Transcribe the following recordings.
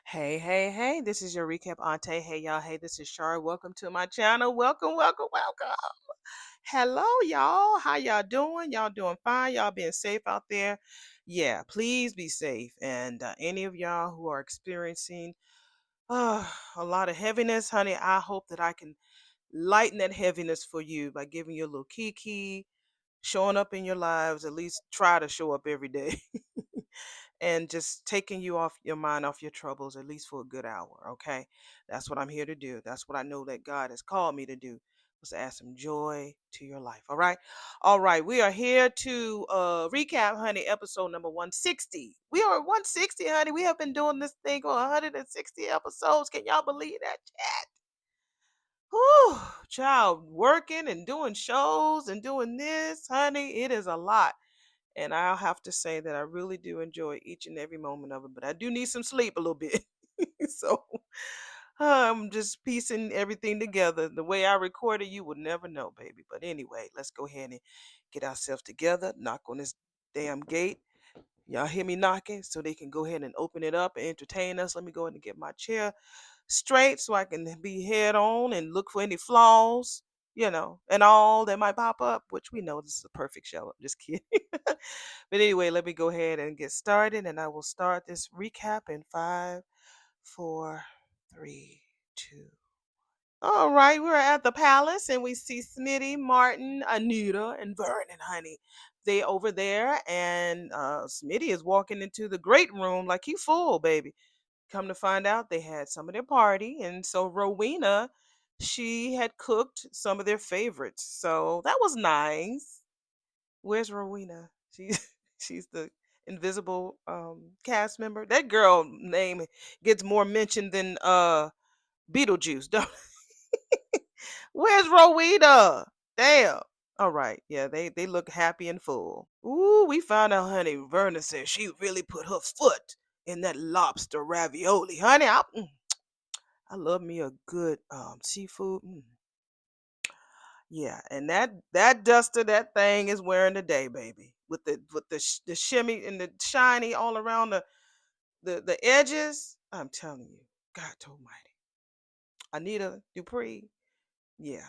Hey, hey, hey, this is your recap Aunty. Hey, y'all. Hey, this is Shar. Welcome to my channel. Welcome, welcome, welcome. Hello, y'all. How y'all doing? Y'all doing fine? Y'all being safe out there? Yeah, please be safe. And any of y'all who are experiencing a lot of heaviness, honey, I hope that I can lighten that heaviness for you by giving you a little kiki, showing up in your lives, at least try to show up every day. And just taking you off your mind, off your troubles, at least for a good hour. Okay. That's what I'm here to do. That's what I know that God has called me to do, was to add some joy to your life. All right. All right. We are here to recap, honey, episode number 160. We are at 160, honey. We have been doing this thing for 160 episodes. Can y'all believe that? Whew, child, working and doing shows and doing this, honey, it is a lot. And I'll have to say that I really do enjoy each and every moment of it, but I do need some sleep a little bit. So I'm just piecing everything together. The way I recorded, you would never know, baby. But anyway, let's go ahead and get ourselves together, knock on this damn gate. Y'all hear me knocking so they can go ahead and open it up and entertain us. Let me go ahead and get my chair straight so I can be head on and look for any flaws, and all that might pop up, which we know this is a perfect show. I'm just kidding. But anyway, let me go ahead and get started, and I will start this recap in five, four, three, two. All right, we're at the palace and we see Smitty, Martin, Anita, and Vernon, honey. They over there, and Smitty is walking into the great room like he full, baby. Come to find out, they had some of their party, and so Rowena, she had cooked some of their favorites. So that was nice. Where's Rowena? She's she's the invisible cast member. That girl name gets more mentioned than Beetlejuice. Don't Where's Rowena? Damn. All right. Yeah, they look happy and full. Ooh, we found out, honey. Verna said she really put her foot in that lobster ravioli. Honey, I love me a good seafood. Yeah, and that duster, that thing is wearing today, baby. With the shimmy and the shiny all around the edges. I'm telling you, God Almighty. Anita Dupree. Yeah.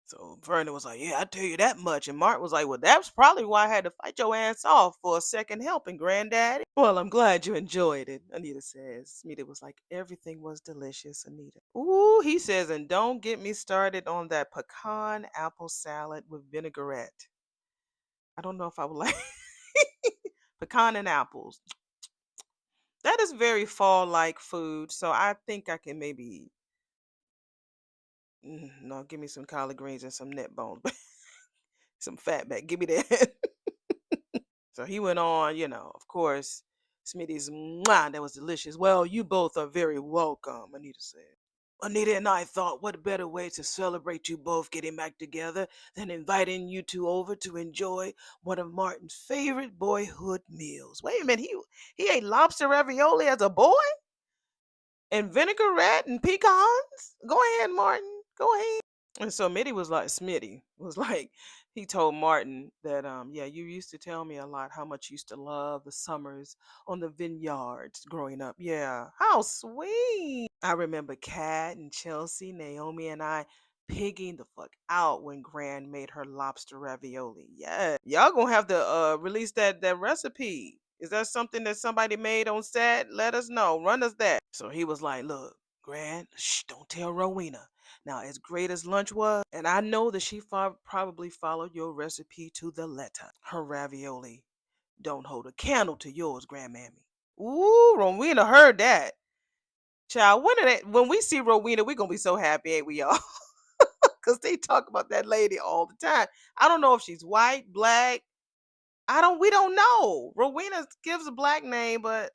So Vernon was like, "Yeah, I tell you that much." And Mark was like, "Well, that's probably why I had to fight your ass off for a second helping, Granddaddy." Well, I'm glad you enjoyed it, Anita says. Anita was like, "Everything was delicious, Anita." Ooh, he says, "And don't get me started on that pecan apple salad with vinaigrette." I don't know if I would like pecan and apples. That is very fall-like food, so I think I can maybe no, give me some collard greens and some net bones, some fat back. Give me that. So he went on, of course, Smitty's, mwah, that was delicious. Well, you both are very welcome, Anita said. Anita and I thought, what better way to celebrate you both getting back together than inviting you two over to enjoy one of Martin's favorite boyhood meals. Wait a minute, he ate lobster ravioli as a boy? And vinaigrette and pecans? Go ahead, Martin. Go ahead. And so Smitty was like, he told Martin that, yeah, you used to tell me a lot how much you used to love the summers on the vineyards growing up. Yeah, how sweet. I remember Kat and Chelsea, Naomi, and I pigging the fuck out when Gran made her lobster ravioli. Yeah, y'all gonna have to release that recipe. Is that something that somebody made on set? Let us know. Run us that. So he was like, look, Gran, shh, don't tell Rowena. Now, as great as lunch was, and I know that she probably followed your recipe to the letter, her ravioli don't hold a candle to yours, Grandmammy. Ooh, Rowena heard that. Child, when we see Rowena, we're gonna be so happy, ain't we, y'all? Because they talk about that lady all the time. I don't know if she's white, black. We don't know. Rowena gives a black name, but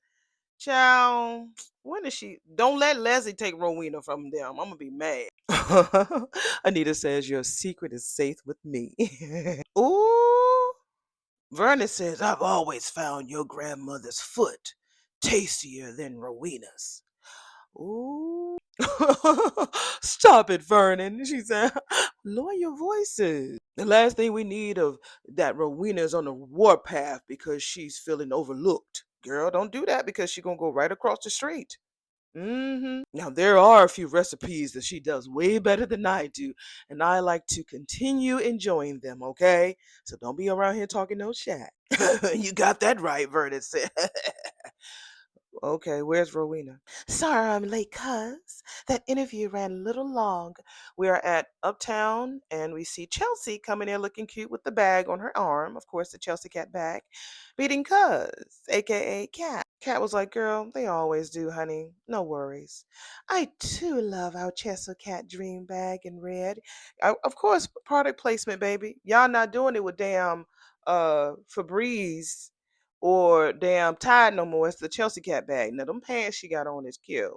child, when is she? Don't let Leslie take Rowena from them. I'm gonna be mad. Anita says your secret is safe with me. Ooh. Vernon says I've always found your grandmother's foot tastier than Rowena's. Ooh. Stop it, Vernon. She said, lower your voices. The last thing we need of that Rowena's on the warpath because she's feeling overlooked. Girl, don't do that because she's gonna go right across the street. Now there are a few recipes that she does way better than I do, and I like to continue enjoying them. Okay, so don't be around here talking no shat. You got that right, Vernon said. Okay, where's Rowena? Sorry, I'm late, cuz. That interview ran a little long. We are at Uptown and we see Chelsea coming in looking cute with the bag on her arm. Of course, the Chelsea Cat bag. Meeting Cuz, aka Cat. Cat was like, girl, they always do, honey. No worries. I too love our Chelsea Cat dream bag in red. Of course, product placement, baby. Y'all not doing it with damn Febreze or damn Tide no more. It's the Chelsea Cat bag. Now them pants she got on is cute.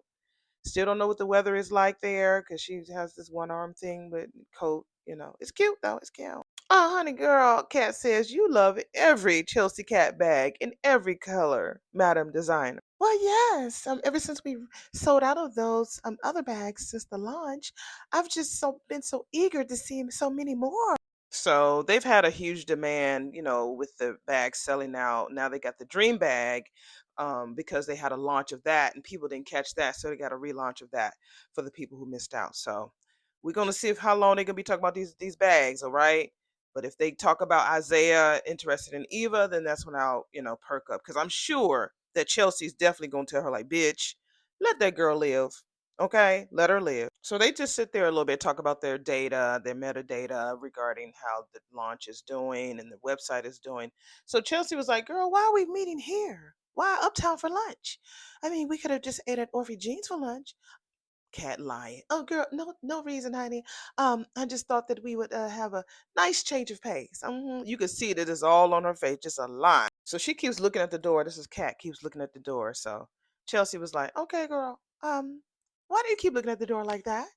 Still don't know what the weather is like there because she has this one arm thing with coat. You know, it's cute though. It's cute. Oh, honey girl, Cat says you love every Chelsea Cat bag in every color, Madam Designer. Well, yes. Ever since we sold out of those other bags since the launch, I've just been so eager to see so many more. So they've had a huge demand, with the bags selling out. Now they got the Dream Bag, because they had a launch of that and people didn't catch that, so they got a relaunch of that for the people who missed out. So we're gonna see if how long they're gonna be talking about these bags, all right? But if they talk about Isaiah interested in Eva, then that's when I'll perk up because I'm sure that Chelsea's definitely gonna tell her like, bitch, let that girl live. Okay, let her live. So they just sit there a little bit, talk about their data, their metadata regarding how the launch is doing and the website is doing. So Chelsea was like, girl, why are we meeting here? Why Uptown for lunch? I mean, we could have just ate at Orphy Jeans for lunch. Cat lying. Oh, girl, no reason, honey. I just thought that we would have a nice change of pace. You could see that it's all on her face, just a line. So she keeps looking at the door. This is Cat keeps looking at the door. So Chelsea was like, "Okay, girl. Why do you keep looking at the door like that?"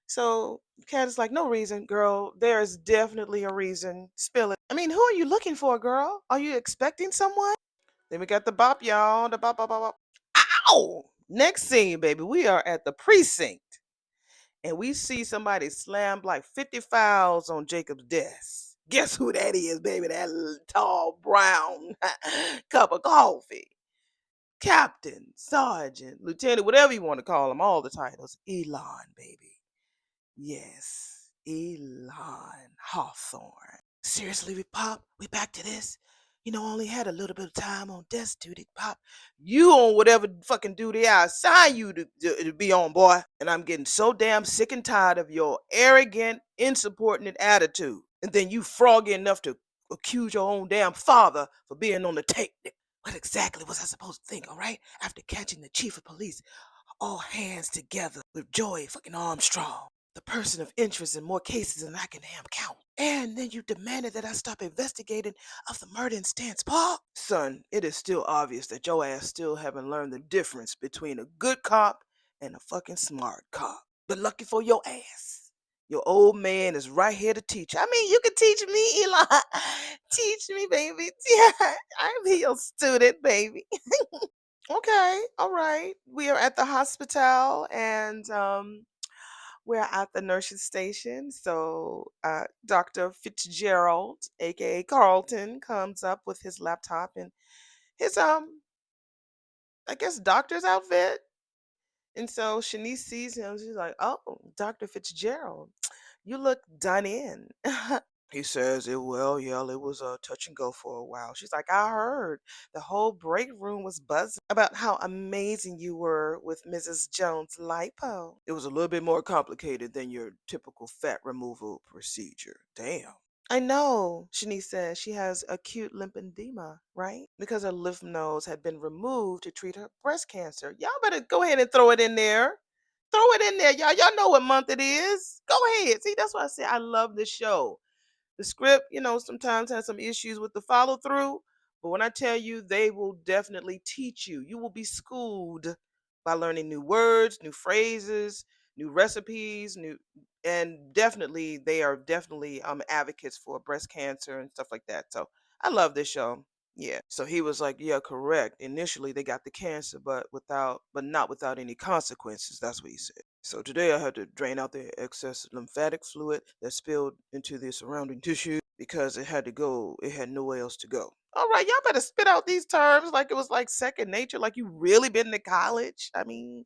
So Cat is like, "No reason, girl. There is definitely a reason. Spill it. I mean, who are you looking for, girl? Are you expecting someone?" Then we got the bop, y'all. The bop, bop, bop, bop. Ow! Next scene, baby. We are at the precinct and we see somebody slam like 50 fouls on Jacob's desk. Guess who that is, baby? That little tall brown cup of coffee. Captain, Sergeant, Lieutenant, whatever you want to call them, all the titles. Elon, baby. Yes, Elon Hawthorne. Seriously, Pop, we back to this? I only had a little bit of time on desk duty, Pop. You on whatever fucking duty I assign you to be on, boy. And I'm getting so damn sick and tired of your arrogant, insubordinate attitude. And then you froggy enough to accuse your own damn father for being on the tape. What exactly was I supposed to think, all right? After catching the chief of police, all hands together with Joy fucking Armstrong, the person of interest in more cases than I can damn count. And then you demanded that I stop investigating of the murder in Stance Park? Son, it is still obvious that your ass still haven't learned the difference between a good cop and a fucking smart cop. But lucky for your ass, your old man is right here to teach. I mean, you can teach me, Eli. Teach me, baby. Yeah, I'll be your student, baby. Okay, all right. We are at the hospital and we're at the nursing station. So Dr. Fitzgerald, aka Carlton, comes up with his laptop and his I guess doctor's outfit. And so Shanice sees him. She's like, "Oh, Dr. Fitzgerald, you look done in." He says, it was a touch and go for a while. She's like, I heard the whole break room was buzzing about how amazing you were with Mrs. Jones' lipo. It was a little bit more complicated than your typical fat removal procedure. Damn. I know, Shanice says she has acute lymphedema, right? Because her lymph nodes had been removed to treat her breast cancer. Y'all better go ahead and throw it in there. Throw it in there, y'all. Y'all know what month it is. Go ahead. See, that's why I say I love this show. The script, sometimes has some issues with the follow through, but when I tell you, they will definitely teach you. You will be schooled by learning new words, new phrases, new recipes, and definitely they are definitely advocates for breast cancer and stuff like that. So I love this show. Yeah. So he was like, yeah, correct. Initially they got the cancer, but not without any consequences. That's what he said. So today I had to drain out the excess lymphatic fluid that spilled into the surrounding tissue because it had to go. It had nowhere else to go. All right, y'all better spit out these terms like it was like second nature, like you really been to college. I mean,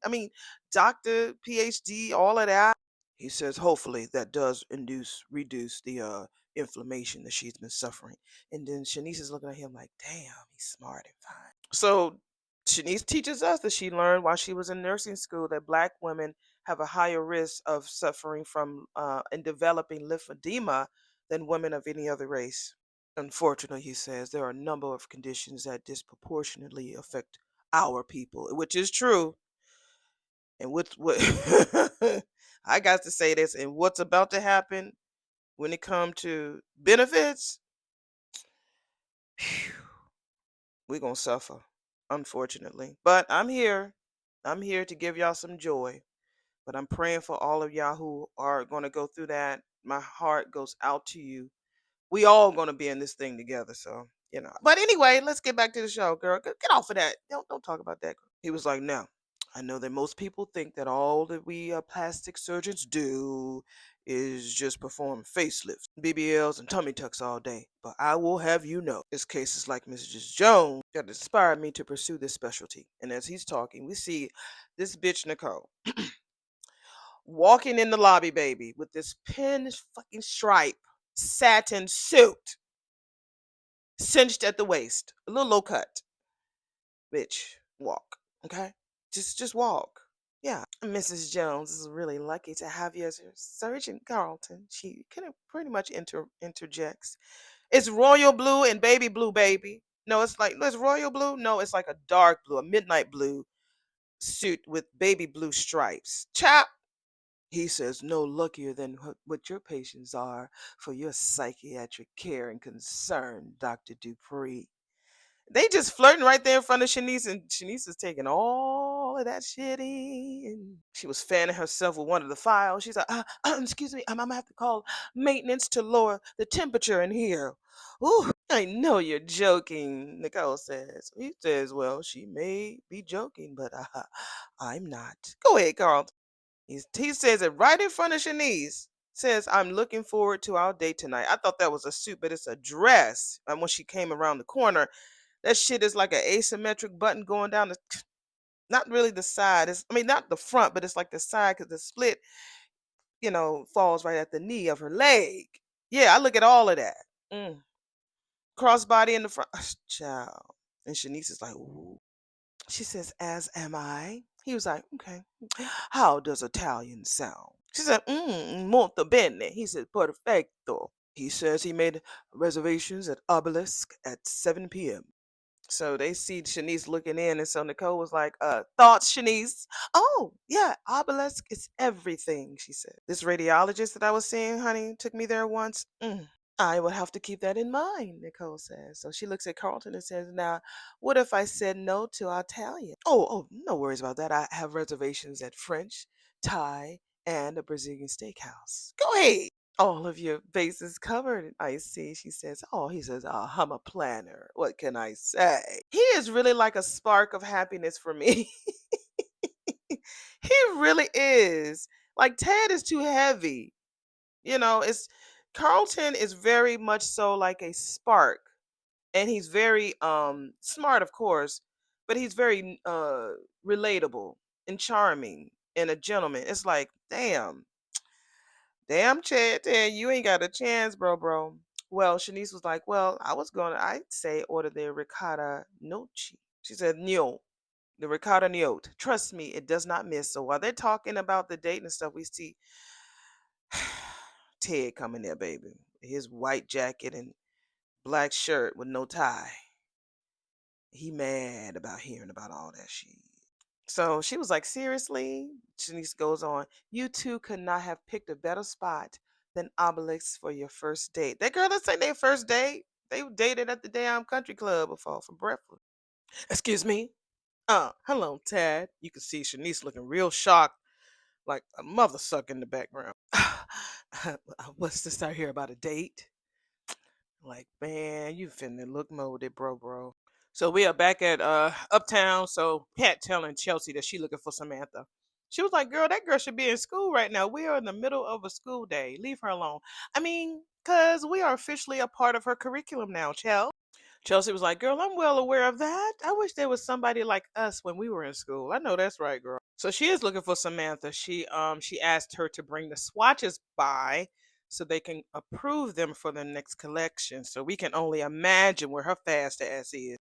doctor, PhD, all of that. He says hopefully that does reduce the inflammation that she's been suffering. And then Shanice is looking at him like, damn, he's smart and fine. So Shanice teaches us that she learned while she was in nursing school that black women have a higher risk of suffering from and developing lymphedema than women of any other race. Unfortunately, he says there are a number of conditions that disproportionately affect our people, which is true. And what I got to say this, and what's about to happen when it comes to benefits, we're gonna suffer, unfortunately. But I'm here. I'm here to give y'all some joy. But I'm praying for all of y'all who are gonna go through that. My heart goes out to you. We all gonna be in this thing together. So, you know. But anyway, let's get back to the show, girl. Get off of that. Don't talk about that. He was like, no. I know that most people think that all that we plastic surgeons do is just perform facelifts, BBLs, and tummy tucks all day. But I will have you know, it's cases like Mrs. Jones that inspired me to pursue this specialty. And as he's talking, we see this bitch Nicole walking in the lobby, baby, with this pin fucking stripe satin suit cinched at the waist, a little low cut. Bitch, walk, okay? Just walk. Yeah, Mrs. Jones is really lucky to have you as your surgeon, Carlton. She kind of pretty much interjects. It's royal blue and baby blue, baby. No, it's royal blue. No, it's like a dark blue, a midnight blue suit with baby blue stripes. Chap. He says, no luckier than what your patients are for your psychiatric care and concern, Dr. Dupree. They just flirting right there in front of Shanice, and Shanice is taking all of that shit in. She was fanning herself with one of the files. She's like, excuse me, I'm gonna have to call maintenance to lower the temperature in here. Ooh, I know you're joking, Nicole says. He says, well, she may be joking, but I'm not. Go ahead, Carl. He says it right in front of Shanice. Says, I'm looking forward to our date tonight. I thought that was a suit, but it's a dress. And when she came around the corner, that shit is like an asymmetric button going down the, not really the side. Not the front, but it's like the side because the split, falls right at the knee of her leg. Yeah, I look at all of that. Mm. Crossbody in the front. Child. And Shanice is like, ooh. She says, as am I. He was like, okay. How does Italian sound? She said, molto bene. He said, perfecto. He says he made reservations at Obelisk at 7 p.m. So they see Shanice looking in, and so Nicole was like, thoughts, Shanice? Oh, yeah, Obelisk is everything, she said. This radiologist that I was seeing, honey, took me there once. I will have to keep that in mind, Nicole says. So she looks at Carlton and says, now, what if I said no to Italian? Oh, no worries about that. I have reservations at French, Thai, and a Brazilian steakhouse. Go ahead. All of your bases covered, I see, she says. Oh, he says, I'm a planner. What can I say? He is really like a spark of happiness for me. He really is. Like, Ted is too heavy. It's Carlton is very much so like a spark. And he's very smart, of course, but he's very relatable and charming and a gentleman. It's like, damn, Chad, you ain't got a chance, bro. Well, Shanice was like, well, I'd say order the ricotta gnocchi. She said, no, the ricotta gnocchi. Trust me, it does not miss. So while they're talking about the date and stuff, we see Ted coming there, baby. His white jacket and black shirt with no tie. He mad about hearing about all that shit. So she was like, seriously? Shanice goes on, you two could not have picked a better spot than Obelix for your first date. That girl, that's like their first date. They dated at the damn country club before for breakfast. Excuse me? Hello, Ted. You can see Shanice looking real shocked, like a mother suck in the background. What's this I hear about a date? Like, man, you finna look molded, bro. So we are back at Uptown. So Pat telling Chelsea that she looking for Samantha. She was like, girl, that girl should be in school right now. We are in the middle of a school day. Leave her alone. I mean, Because we are officially a part of her curriculum now, Chelsea. Chelsea was like, girl, I'm well aware of that. I wish there was somebody like us when we were in school. I know that's right, girl. So she is looking for Samantha. She asked her to bring the swatches by so they can approve them for the next collection. So we can only imagine where her fast ass is.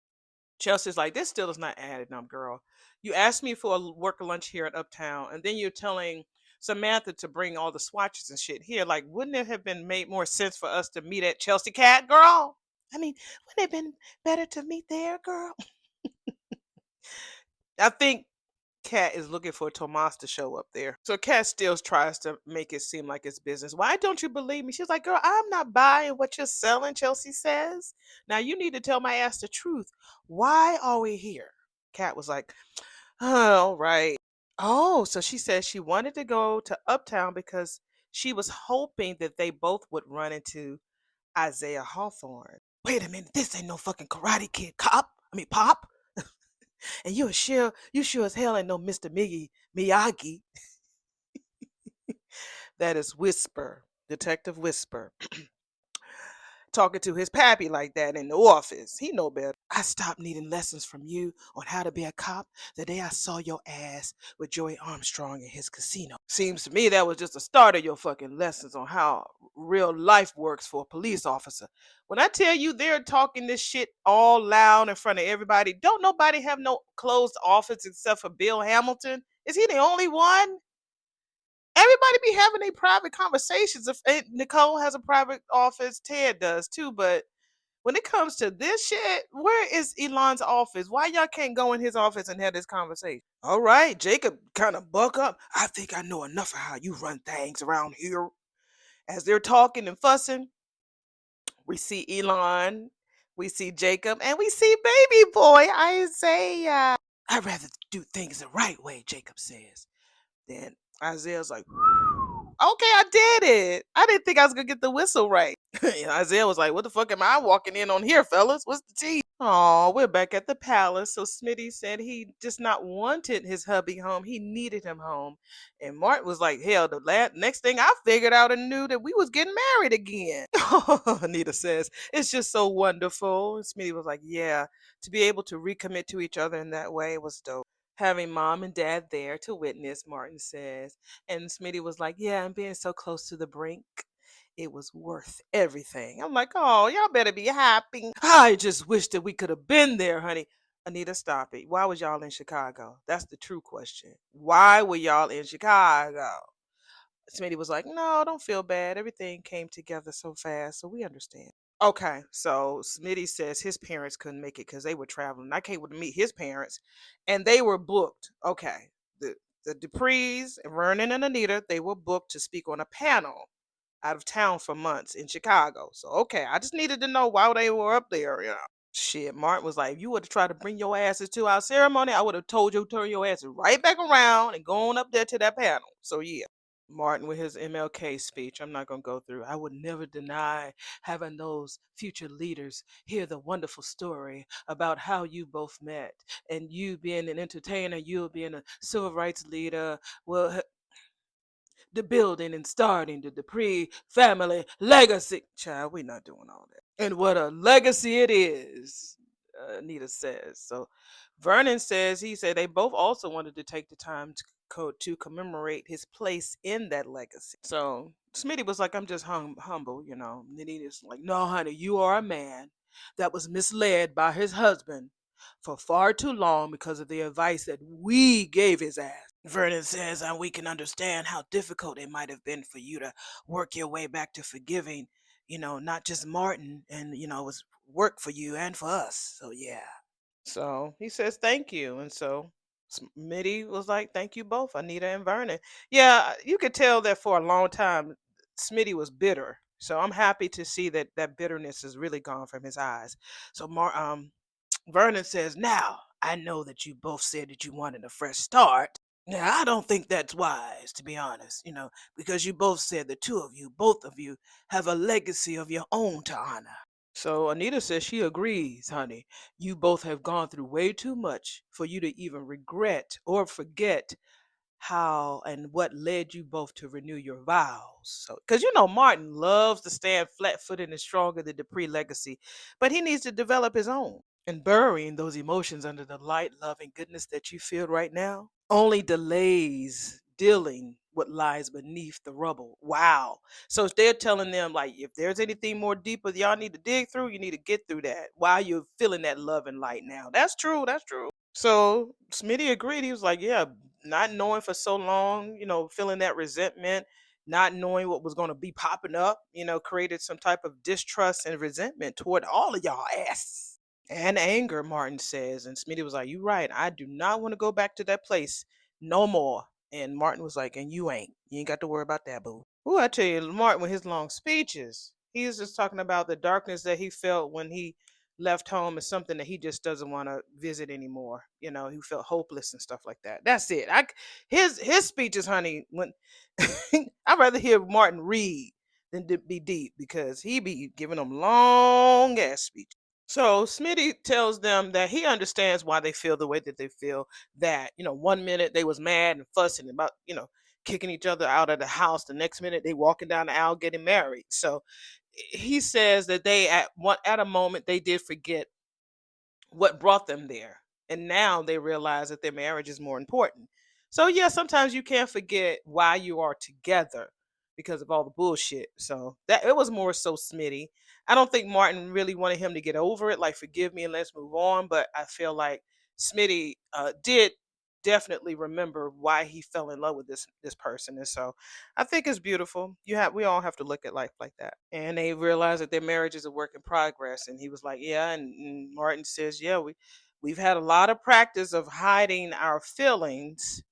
Chelsea's like, this still is not added up, girl. You asked me for a work lunch here at Uptown, and then you're telling Samantha to bring all the swatches and shit here. Like, wouldn't it have been made more sense for us to meet at Chelsea Cat, girl? I mean, wouldn't it have been better to meet there, girl? I think Cat is looking for Tomas to show up there. So Cat still tries to make it seem like it's business. Why don't you believe me? She's like, girl, I'm not buying what you're selling, Chelsea says. Now you need to tell my ass the truth. Why are we here? Cat was like, oh, all right. Oh, so she said she wanted to go to Uptown because she was hoping that they both would run into Isaiah Hawthorne. Wait a minute, this ain't no fucking Karate Kid pop. And you sure as hell ain't no Mr. Miyagi. That is Whisper, Detective Whisper, talking to his pappy like that in the office. He know better. I stopped needing lessons from you on how to be a cop the day I saw your ass with Joey Armstrong in his casino. Seems to me that was just the start of your fucking lessons on how real life works for a police officer. When I tell you they're talking this shit all loud in front of everybody, don't nobody have no closed office except for Bill Hamilton? Is he the only one? Everybody be having a private conversations. If Nicole has a private office, Ted does too. But when it comes to this shit, where is Elon's office? Why y'all can't go in his office and have this conversation? All right, Jacob kind of buck up. I think I know enough of how you run things around here. As they're talking and fussing, we see Elon, we see Jacob, and we see baby boy Isaiah. I'd rather do things the right way, Jacob says. Then Isaiah's like, okay, I did it. I didn't think I was gonna get the whistle right. And Isaiah was like, what the fuck am I walking in on here, fellas? What's the tea? Oh, we're back at the palace. So Smitty said he just not wanted his hubby home. He needed him home. And Martin was like, hell, next thing I figured out and knew that we was getting married again. Anita says, it's just so wonderful. And Smitty was like, yeah, to be able to recommit to each other in that way was dope. Having mom and dad there to witness, Martin says. And Smitty was like, yeah, and being so close to the brink, it was worth everything. I'm like, oh, y'all better be happy. I just wish that we could have been there, honey. Anita, stop it. Why was y'all in Chicago? That's the true question. Why were y'all in Chicago? Smitty was like, no, don't feel bad. Everything came together so fast, so we understand. Okay, so Smitty says his parents couldn't make it because they were traveling. I came to meet his parents, and they were booked. Okay, the Duprees, Vernon and Anita, they were booked to speak on a panel out of town for months in Chicago. So okay, I just needed to know why they were up there. Shit, Martin was like, if you would have tried to bring your asses to our ceremony, I would have told you to turn your asses right back around and go on up there to that panel. So yeah. Martin with his MLK speech. I'm not going to go through. I would never deny having those future leaders hear the wonderful story about how you both met and you being an entertainer, you being a civil rights leader. Well, the building and starting the Dupree family legacy. Child, we're not doing all that. And what a legacy it is, Anita says. So Vernon says he said they both also wanted to take the time to commemorate his place in that legacy. So Smitty was like, I'm just humble, you know. And Anita's like, no, honey, you are a man that was misled by his husband for far too long because of the advice that we gave his ass. Vernon says, and we can understand how difficult it might have been for you to work your way back to forgiving, not just Martin, and, it was work for you and for us. So, yeah. So he says, thank you. And so Smitty was like, thank you both, Anita and Vernon. Yeah, you could tell that for a long time, Smitty was bitter. So I'm happy to see that that bitterness is really gone from his eyes. So Vernon says, now I know that you both said that you wanted a fresh start. Yeah, I don't think that's wise, to be honest, because you both said the both of you, have a legacy of your own to honor. So Anita says she agrees, honey. You both have gone through way too much for you to even regret or forget how and what led you both to renew your vows. So, because you know, Martin loves to stand flat footed and strong in the Dupree legacy, but he needs to develop his own. And burying those emotions under the light, love, and goodness that you feel right now only delays dealing what lies beneath the rubble. Wow. So if they're telling them, like, if there's anything more deeper that y'all need to dig through, you need to get through that while you're feeling that love and light now. That's true. That's true. So Smitty agreed. He was like, yeah, not knowing for so long, feeling that resentment, not knowing what was going to be popping up, created some type of distrust and resentment toward all of y'all ass. And anger, Martin says. And Smitty was like, you right. I do not want to go back to that place no more. And Martin was like, and you ain't. You ain't got to worry about that, boo. Ooh, I tell you, Martin with his long speeches, he was just talking about the darkness that he felt when he left home is something that he just doesn't want to visit anymore. He felt hopeless and stuff like that. That's it. His speeches, honey, when I'd rather hear Martin read than to be deep because he be giving them long ass speeches. So Smitty tells them that he understands why they feel the way that they feel. That, one minute they was mad and fussing about, kicking each other out of the house. The next minute they walking down the aisle getting married. So he says that they at a moment they did forget what brought them there. And now they realize that their marriage is more important. So yeah, sometimes you can't forget why you are together because of all the bullshit. So that it was more so Smitty. I don't think Martin really wanted him to get over it, like forgive me and let's move on. But I feel like Smitty did definitely remember why he fell in love with this person. And so I think it's beautiful. We all have to look at life like that. And they realize that their marriage is a work in progress. And he was like, yeah. And Martin says, yeah, we've had a lot of practice of hiding our feelings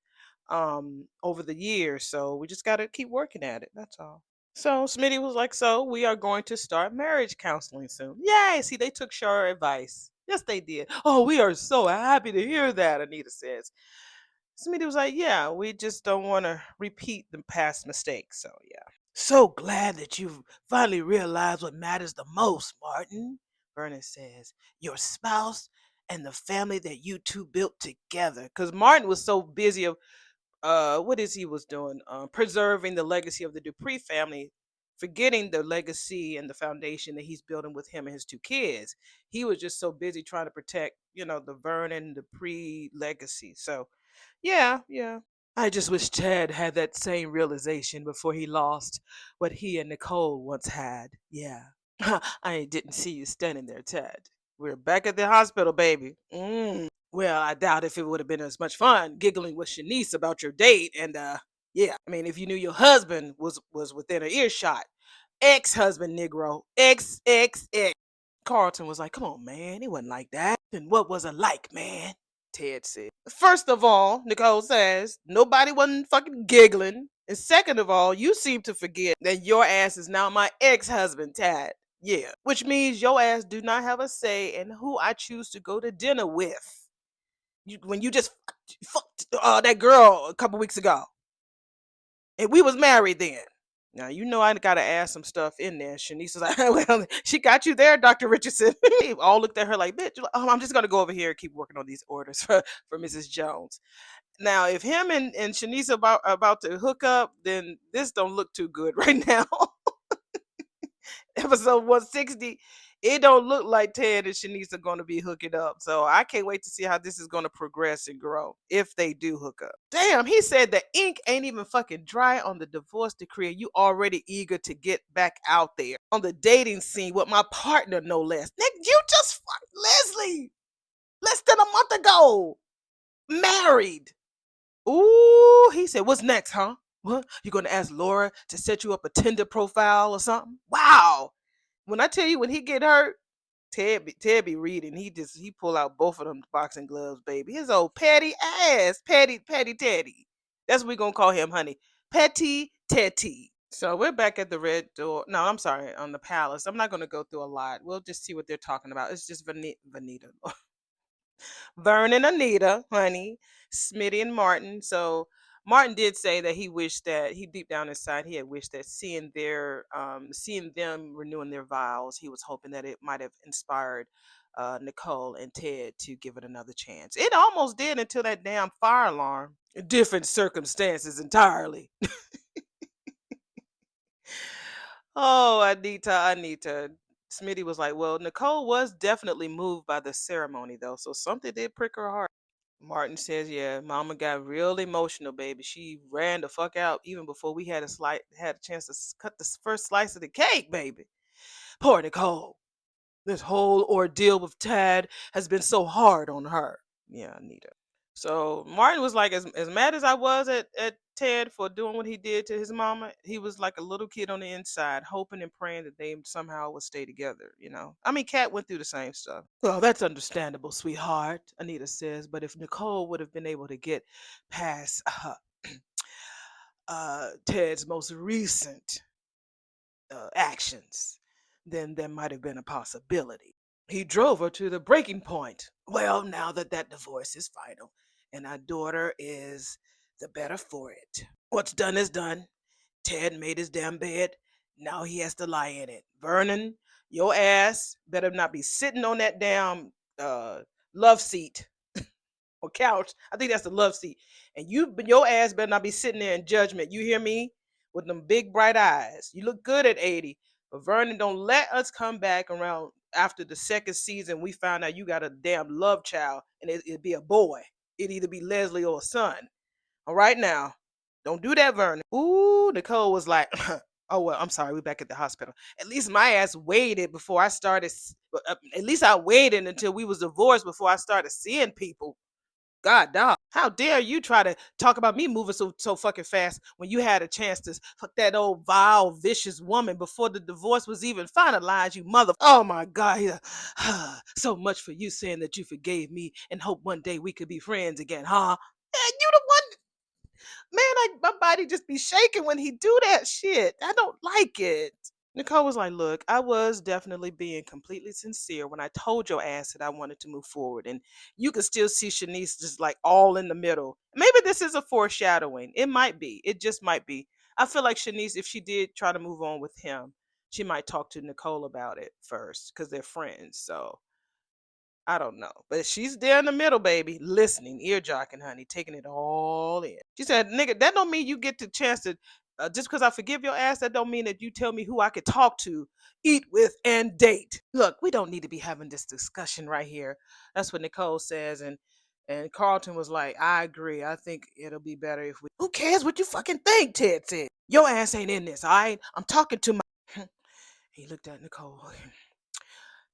over the years. So we just got to keep working at it. That's all. So Smitty was like, so we are going to start marriage counseling soon. Yay. See, they took Shar advice. Yes, they did. Oh, we are so happy to hear that, Anita says. Smitty was like, yeah, we just don't want to repeat the past mistakes. So, yeah. So glad that you've finally realized what matters the most, Martin. Vernon says, your spouse and the family that you two built together. Because Martin was so busy of what is he was doing? Preserving the legacy of the Dupree family, forgetting the legacy and the foundation that he's building with him and his two kids. He was just so busy trying to protect, the Vernon Dupree legacy. So, yeah, yeah. I just wish Ted had that same realization before he lost what he and Nicole once had. Yeah. I didn't see you standing there, Ted. We're back at the hospital, baby. Well, I doubt if it would have been as much fun giggling with Shanice about your date. And yeah, I mean, if you knew your husband was within an earshot, ex-husband, Negro, ex. Carlton was like, "Come on, man, it wasn't like that." And what was it like, man? Ted said. First of all, Nicole says, nobody wasn't fucking giggling. And second of all, you seem to forget that your ass is now my ex-husband, Tad. Yeah, which means your ass do not have a say in who I choose to go to dinner with. When you just fucked that girl a couple weeks ago, and we was married then. Now you know I gotta add some stuff in there. Shanice was like, "Well, she got you there, Dr. Richardson." They all looked at her like, "Bitch, I'm just gonna go over here and keep working on these orders for Mrs. Jones." Now, if him and Shanice about to hook up, then this don't look too good right now. Episode 160, it don't look like Ted and Shanice are going to be hooking up. So I can't wait to see how this is going to progress and grow if they do hook up. Damn, he said the ink ain't even fucking dry on the divorce decree. You already eager to get back out there on the dating scene with my partner, no less. Nick, you just fucked Leslie less than a month ago. Married. Ooh, he said, what's next, huh? What? You gonna ask Laura to set you up a Tinder profile or something? Wow. When I tell you when he get hurt, Ted be reading. He pull out both of them boxing gloves, baby. His old petty ass. Petty Teddy. That's what we gonna call him, honey. Petty Teddy. So we're back at the red door. No, I'm sorry, on the palace. I'm not gonna go through a lot. We'll just see what they're talking about. It's just Vanita. Vern and Anita, honey, Smitty and Martin. So Martin did say that he wished that he deep down inside he had wished that seeing them renewing their vows, he was hoping that it might have inspired Nicole and Ted to give it another chance. It almost did until that damn fire alarm. Different circumstances entirely. Oh, Anita. Smitty was like, well, Nicole was definitely moved by the ceremony, though, so something did prick her heart. Martin says, yeah, Mama got real emotional, baby. She ran the fuck out even before we had a chance to cut the first slice of the cake, baby. Poor Nicole. This whole ordeal with Tad has been so hard on her. Yeah, Anita. So Martin was like, as mad as I was at Ted for doing what he did to his mama, he was like a little kid on the inside, hoping and praying that they somehow would stay together, you know. I mean, Kat went through the same stuff. Well, that's understandable, sweetheart, Anita says, but if Nicole would have been able to get past Ted's most recent actions, then there might have been a possibility. He drove her to the breaking point. Well, now that that divorce is final and our daughter is the better for it. What's done is done. Ted made his damn bed. Now he has to lie in it. Vernon, your ass better not be sitting on that damn love seat or couch. I think that's the love seat. And your ass better not be sitting there in judgment. You hear me? With them big bright eyes. You look good at 80. But Vernon, don't let us come back around after the second season. We found out you got a damn love child and it'd be a boy. It'd either be Leslie or a son. All right now. Don't do that, Vernon. Ooh, Nicole was like, oh, well, I'm sorry. We're back at the hospital. At least my ass waited before I started. At least I waited until we was divorced before I started seeing people. God, dog. How dare you try to talk about me moving so fucking fast when you had a chance to fuck that old vile, vicious woman before the divorce was even finalized, you mother. Oh my God. So much for you saying that you forgave me and hope one day we could be friends again, huh? You the one. Man, my body just be shaking when he do that shit. I don't like it. Nicole was like, look, I was definitely being completely sincere when I told your ass that I wanted to move forward. And you can still see Shanice just like all in the middle. Maybe this is a foreshadowing. It might be. It just might be. I feel like Shanice, if she did try to move on with him, she might talk to Nicole about it first because they're friends. So I don't know. But she's there in the middle, baby, listening, ear jocking, honey, taking it all in. She said, nigga, that don't mean you get the chance to, just because I forgive your ass, that don't mean that you tell me who I could talk to, eat with, and date. Look, we don't need to be having this discussion right here. That's what Nicole says. And Carlton was like, I agree. I think it'll be better if we. Who cares what you fucking think, Ted said. Your ass ain't in this, all right? I'm talking to my. He looked at Nicole.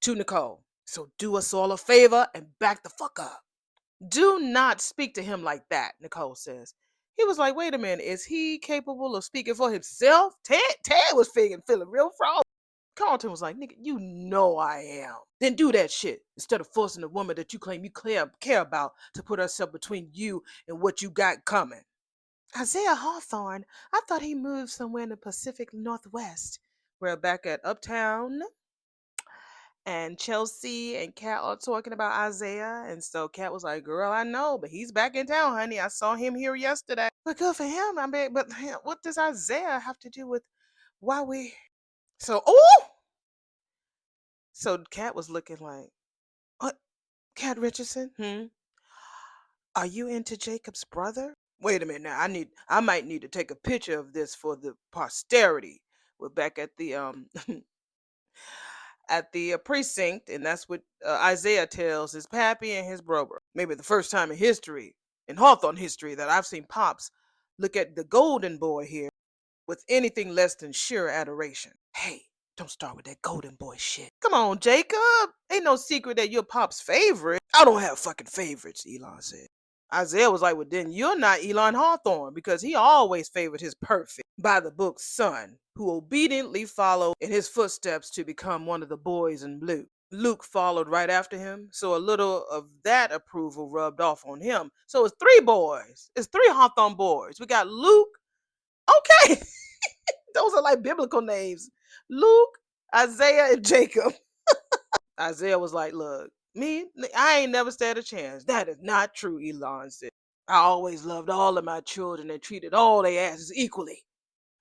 To Nicole. So do us all a favor and back the fuck up. Do not speak to him like that, Nicole says. He was like, wait a minute, is he capable of speaking for himself? Ted was feeling real frog. Carlton was like, nigga, you know I am. Then do that shit instead of forcing a woman that you claim you care about to put herself between you and what you got coming. Isaiah Hawthorne, I thought he moved somewhere in the Pacific Northwest. We're back at Uptown. And Chelsea and Kat are talking about Isaiah. And so Kat was like, girl, I know, but he's back in town, honey. I saw him here yesterday. But good for him. I mean, but what does Isaiah have to do with why we. So, oh! So Kat was looking like, what? Kat Richardson? Are you into Jacob's brother? Wait a minute now. I might need to take a picture of this for the posterity. We're back at the precinct, and that's what Isaiah tells his pappy and his brother. Maybe the first time in history, in Hawthorne history, that I've seen Pops look at the golden boy here with anything less than sheer adoration. Hey, don't start with that golden boy shit. Come on, Jacob. Ain't no secret that you're Pop's favorite. I don't have fucking favorites, Elon said. Isaiah was like, well, then you're not Elon Hawthorne because he always favored his perfect, by the book son, who obediently followed in his footsteps to become one of the boys in blue. Luke followed right after him, so a little of that approval rubbed off on him. So it's three boys. It's three Hawthorne boys. We got Luke. Okay. Those are like biblical names. Luke, Isaiah, and Jacob. Isaiah was like, look, I ain't never stood a chance. That is not true, Elon said. I always loved all of my children and treated all their asses equally.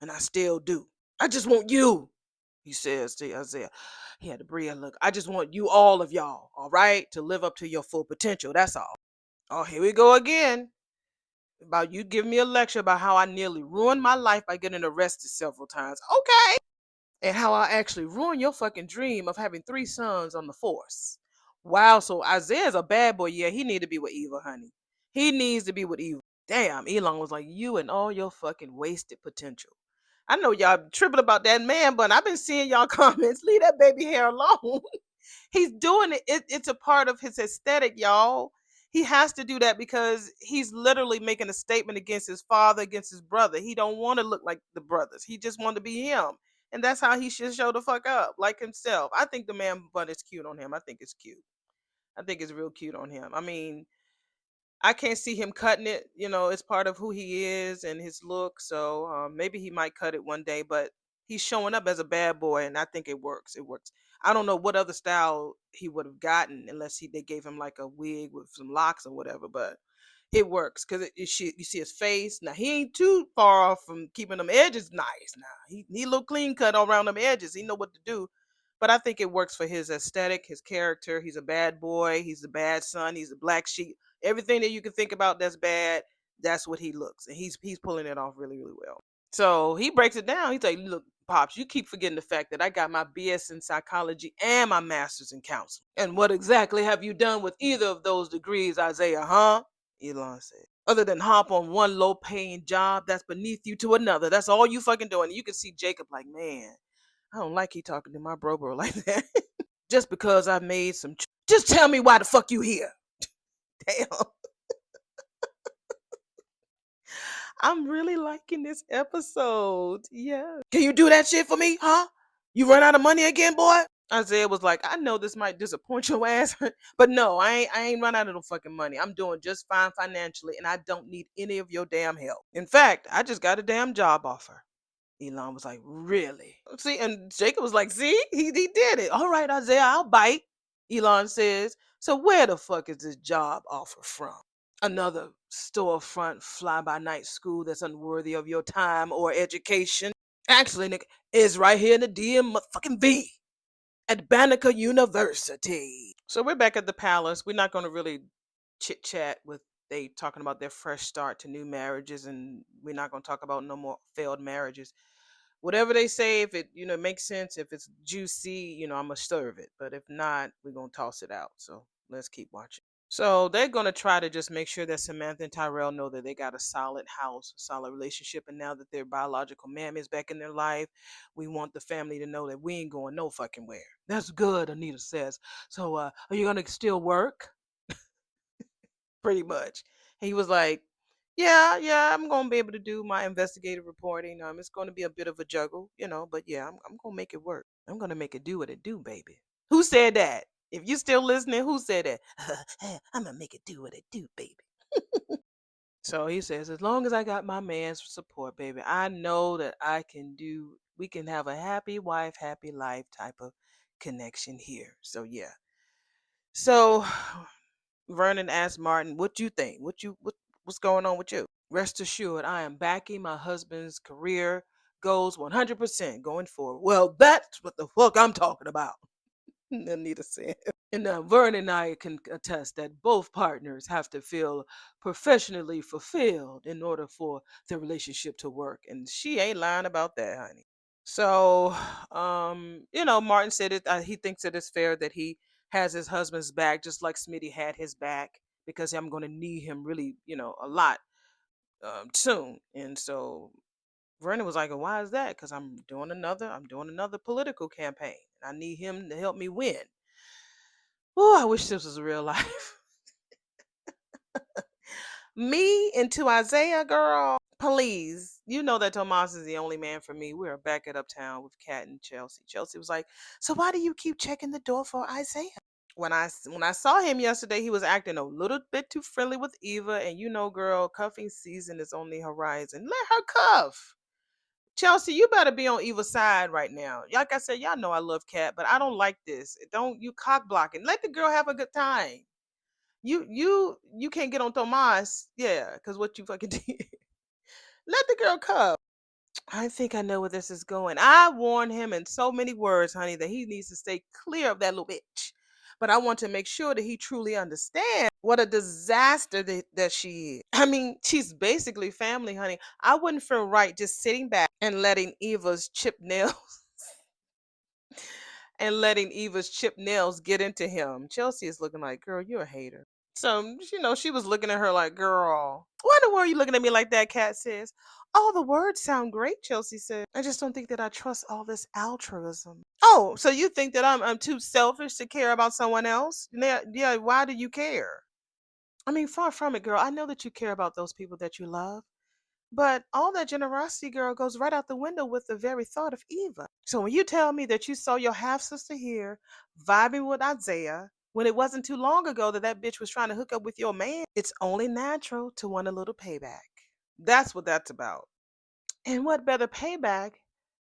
And I still do. I just want you. He says to Isaiah, he had to breathe. Look, I just want you, all of y'all, all right, to live up to your full potential. That's all. Oh, here we go again. About you giving me a lecture about how I nearly ruined my life by getting arrested several times. Okay. And how I actually ruined your fucking dream of having 3 sons on the force. Wow, so Isaiah's a bad boy. Yeah, he need to be with Eva, honey. He needs to be with Eva. Damn, Elon was like, you and all your fucking wasted potential. I know y'all tripping about that man, but I've been seeing y'all comments. Leave that baby hair alone. He's doing it. It's a part of his aesthetic, y'all. He has to do that because he's literally making a statement against his father, against his brother. He don't want to look like the brothers. He just want to be him. And that's how he should show the fuck up, like himself. I think the man bun is cute on him. I think it's cute. I think it's real cute on him. I mean, I can't see him cutting it. It's part of who he is and his look. So maybe he might cut it one day, but he's showing up as a bad boy, and I think it works. It works. I don't know what other style he would have gotten unless they gave him like a wig with some locks or whatever. But it works because you see his face. Now he ain't too far off from keeping them edges nice. Now he look clean cut all around them edges. He know what to do. But I think it works for his aesthetic, his character. He's a bad boy. He's the bad son. He's the black sheep. Everything that you can think about that's bad, that's what he looks, and he's pulling it off really, really well. So he breaks it down. He's like, "Look, pops, you keep forgetting the fact that I got my BS in psychology and my master's in counseling. And what exactly have you done with either of those degrees, Isaiah? Huh?" Elon said. "Other than hop on one low-paying job that's beneath you to another. That's all you fucking doing." And you can see Jacob like, man, I don't like he talking to my bro like that. Just because I made some. Just tell me why the fuck you here. Damn. I'm really liking this episode. Yeah. Can you do that shit for me, huh? You run out of money again, boy? Isaiah was like, I know this might disappoint your ass, but no, I ain't run out of no fucking money. I'm doing just fine financially, and I don't need any of your damn help. In fact, I just got a damn job offer. Elon was like, really? See, and Jacob was like, see, he did it. All right, Isaiah, I'll bite. Elon says, so where the fuck is this job offer from? Another storefront fly-by-night school that's unworthy of your time or education. Actually, Nick, is right here in the DMV at Banneker University. So we're back at the palace. We're not going to really chit-chat with they talking about their fresh start to new marriages, and we're not going to talk about no more failed marriages. Whatever they say, if it makes sense, if it's juicy, I'm gonna serve it. But if not, we're gonna toss it out. So let's keep watching. So they're gonna try to just make sure that Samantha and Tyrell know that they got a solid house, a solid relationship, and now that their biological mammy is back in their life, we want the family to know that we ain't going no fucking where. That's good, Anita says. So are you gonna still work? Pretty much. He was like, yeah, I'm gonna be able to do my investigative reporting. It's gonna be a bit of a juggle, but yeah, I'm gonna make it work. I'm gonna make it do what it do, baby. Who said that? If you still listening, who said that? I'm gonna make it do what it do, baby. So he says, as long as I got my man's support, baby, I know that we can have a happy wife, happy life type of connection here. So yeah. So Vernon asked Martin, what you think? What's going on with you? Rest assured, I am backing my husband's career goals 100% going forward. Well, that's what the fuck I'm talking about. Anita said. And Vern and I can attest that both partners have to feel professionally fulfilled in order for the relationship to work. And she ain't lying about that, honey. So, Martin said it. He thinks it is fair that he has his husband's back, just like Smitty had his back, because I'm going to need him really, a lot soon. And so Vernon was like, "Why is that?" Because I'm doing another political campaign. I need him to help me win. Oh, I wish this was real life. Me into Isaiah, girl. Please. You know that Tomas is the only man for me. We are back at Uptown with Kat and Chelsea. Chelsea was like, so why do you keep checking the door for Isaiah? When I saw him yesterday, he was acting a little bit too friendly with Eva. And girl, cuffing season is on the horizon. Let her cuff. Chelsea, you better be on Eva's side right now. Like I said, y'all know I love Kat, but I don't like this. Don't you cock blocking. Let the girl have a good time. You can't get on Tomas, yeah, because what you fucking did. Let the girl cuff. I think I know where this is going. I warned him in so many words, honey, that he needs to stay clear of that little bitch. But I want to make sure that he truly understands what a disaster that she is. I mean, she's basically family, honey. I wouldn't feel right just sitting back and letting Eva's chip nails get into him. Chelsea is looking like, girl, you're a hater. So, she was looking at her like, girl, why in the world are you looking at me like that? Kat says. All the words sound great, Chelsea said. I just don't think that I trust all this altruism. Oh, so you think that I'm too selfish to care about someone else? Yeah, yeah, why do you care? I mean, far from it, girl. I know that you care about those people that you love. But all that generosity, girl, goes right out the window with the very thought of Eva. So when you tell me that you saw your half sister here vibing with Isaiah, when it wasn't too long ago that bitch was trying to hook up with your man, it's only natural to want a little payback. That's what that's about. And what better payback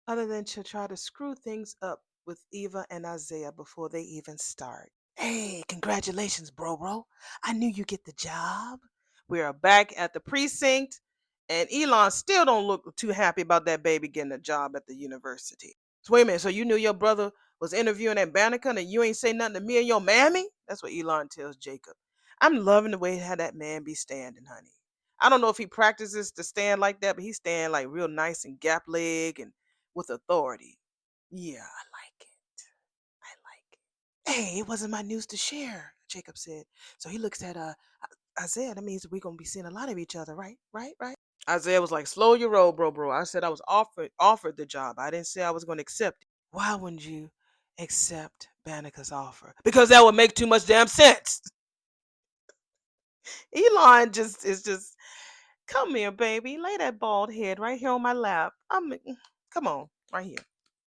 other than to try to screw things up with Eva and Isaiah before they even start? Hey, congratulations, bro. I knew you get the job. We are back at the precinct, and Elon still don't look too happy about that baby getting a job at the university. So wait a minute, so you knew your brother was interviewing at Banneker and you ain't say nothing to me and your mammy? That's what Elon tells Jacob. I'm loving the way how that man be standing, honey. I don't know if he practices to stand like that, but he's standing like real nice and gap leg and with authority. Yeah, I like it. I like it. Hey, it wasn't my news to share, Jacob said. So he looks at Isaiah. That means we're gonna be seeing a lot of each other, right? Right? Isaiah was like, slow your roll, bro. I said I was offered the job. I didn't say I was gonna accept it. Why wouldn't you accept Banneker's offer? Because that would make too much damn sense. Elon just come here, baby. Lay that bald head right here on my lap. Come on, right here.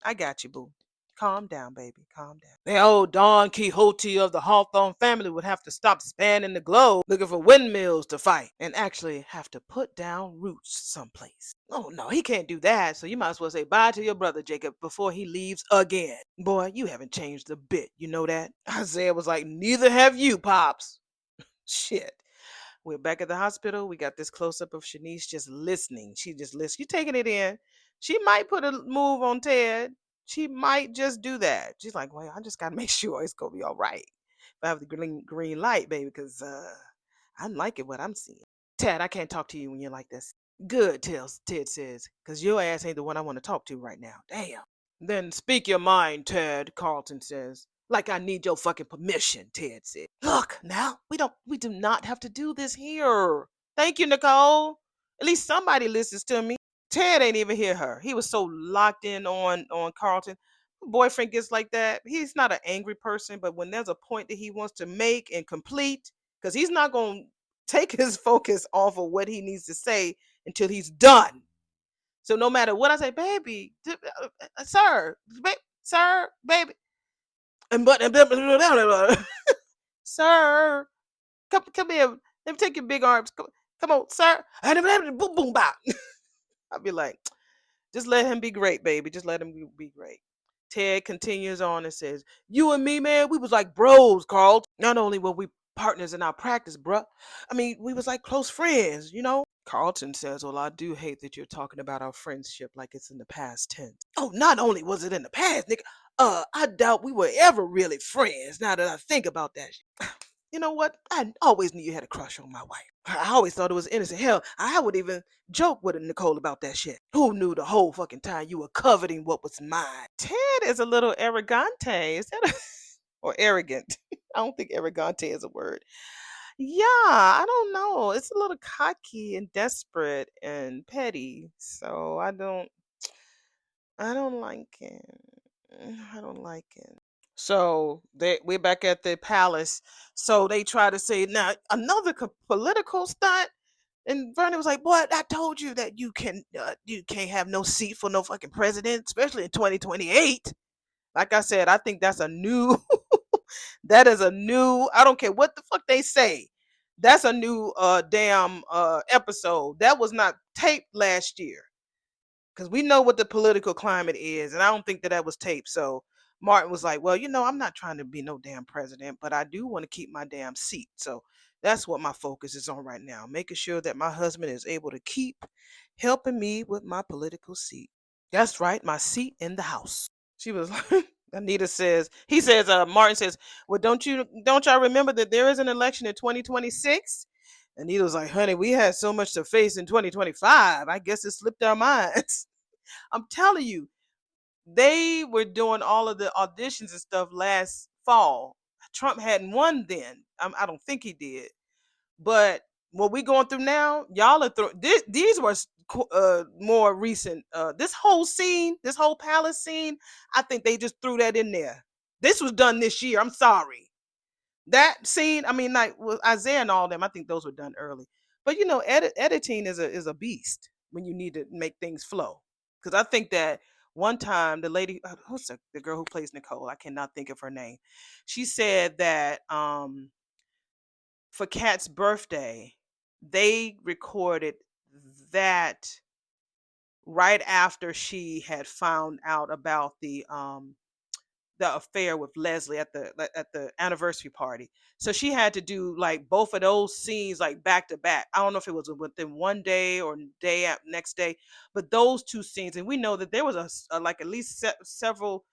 I got you, boo. Calm down, baby. Calm down. The old Don Quixote of the Hawthorne family would have to stop spanning the globe looking for windmills to fight and actually have to put down roots someplace. Oh, no, he can't do that. So you might as well say bye to your brother, Jacob, before he leaves again. Boy, you haven't changed a bit. You know that? Isaiah was like, neither have you, Pops. Shit. We're back at the hospital. We got this close up of Shanice just listening. She just listens. You taking it in. She might put a move on Ted. She might just do that. She's like, well, I just got to make sure it's going to be all right. If I have the green light, baby, because I like it what I'm seeing. Ted, I can't talk to you when you're like this. Good, Ted says, because your ass ain't the one I want to talk to right now. Damn. Then speak your mind, Ted, Carlton says. Like I need your fucking permission, Ted said. Look, now, we do not have to do this here. Thank you, Nicole. At least somebody listens to me. Ted ain't even hear her. He was so locked in on Carlton. Boyfriend gets like that. He's not an angry person, but when there's a point that he wants to make and complete, because he's not going to take his focus off of what he needs to say until he's done. So no matter what I say, baby, sir, sir, baby, and but sir, come here. Let me take your big arms. Come on, sir. Boom, boom, bop. I'll be like, just let him be great, baby. Just let him be great. Ted continues on and says, you and me, man, we was like bros, Carl. Not only were we partners in our practice, bruh. I mean, we was like close friends, you know? Carlton says, well, I do hate that you're talking about our friendship like it's in the past tense. Oh, not only was it in the past, nigga, I doubt we were ever really friends now that I think about that. You know what? I always knew you had a crush on my wife. I always thought it was innocent. Hell, I would even joke with Nicole about that shit. Who knew the whole fucking time you were coveting what was mine? Ted is a little arrogante. Is that or arrogant? I don't think arrogante is a word. Yeah, I don't know. It's a little cocky and desperate and petty. So I don't like it. I don't like it. So we're back at the palace. So they try to say now another political stunt, and Vernon was like, "Boy, I told you that you can't have no seat for no fucking president, especially in 2028." Like I said, I think that's a new. That is a new. I don't care what the fuck they say. That's a new damn episode. That was not taped last year because we know what the political climate is, and I don't think that was taped. So Martin was like, "Well, I'm not trying to be no damn president, but I do want to keep my damn seat." So that's what my focus is on right now, making sure that my husband is able to keep helping me with my political seat. That's right, my seat in the House. She was like, Anita says, he says, Martin says, well, don't y'all remember that there is an election in 2026? Anita was like, honey, we had so much to face in 2025. I guess it slipped our minds. I'm telling you, they were doing all of the auditions and stuff last fall. Trump hadn't won then. I don't think he did. But what we going through now, y'all are these were more recent. This whole scene, this whole palace scene, I think they just threw that in there. This was done this year. I'm sorry. That scene, I mean, like with Isaiah and all them, I think those were done early. But you know, editing is a beast when you need to make things flow. Because I think that one time the lady, who's the girl who plays Nicole, I cannot think of her name. She said that for Kat's birthday, they recorded that right after she had found out about the affair with Leslie at the anniversary party. So she had to do like both of those scenes like back to back. I don't know if it was within one day or next day, but those two scenes, and we know that there was like at least several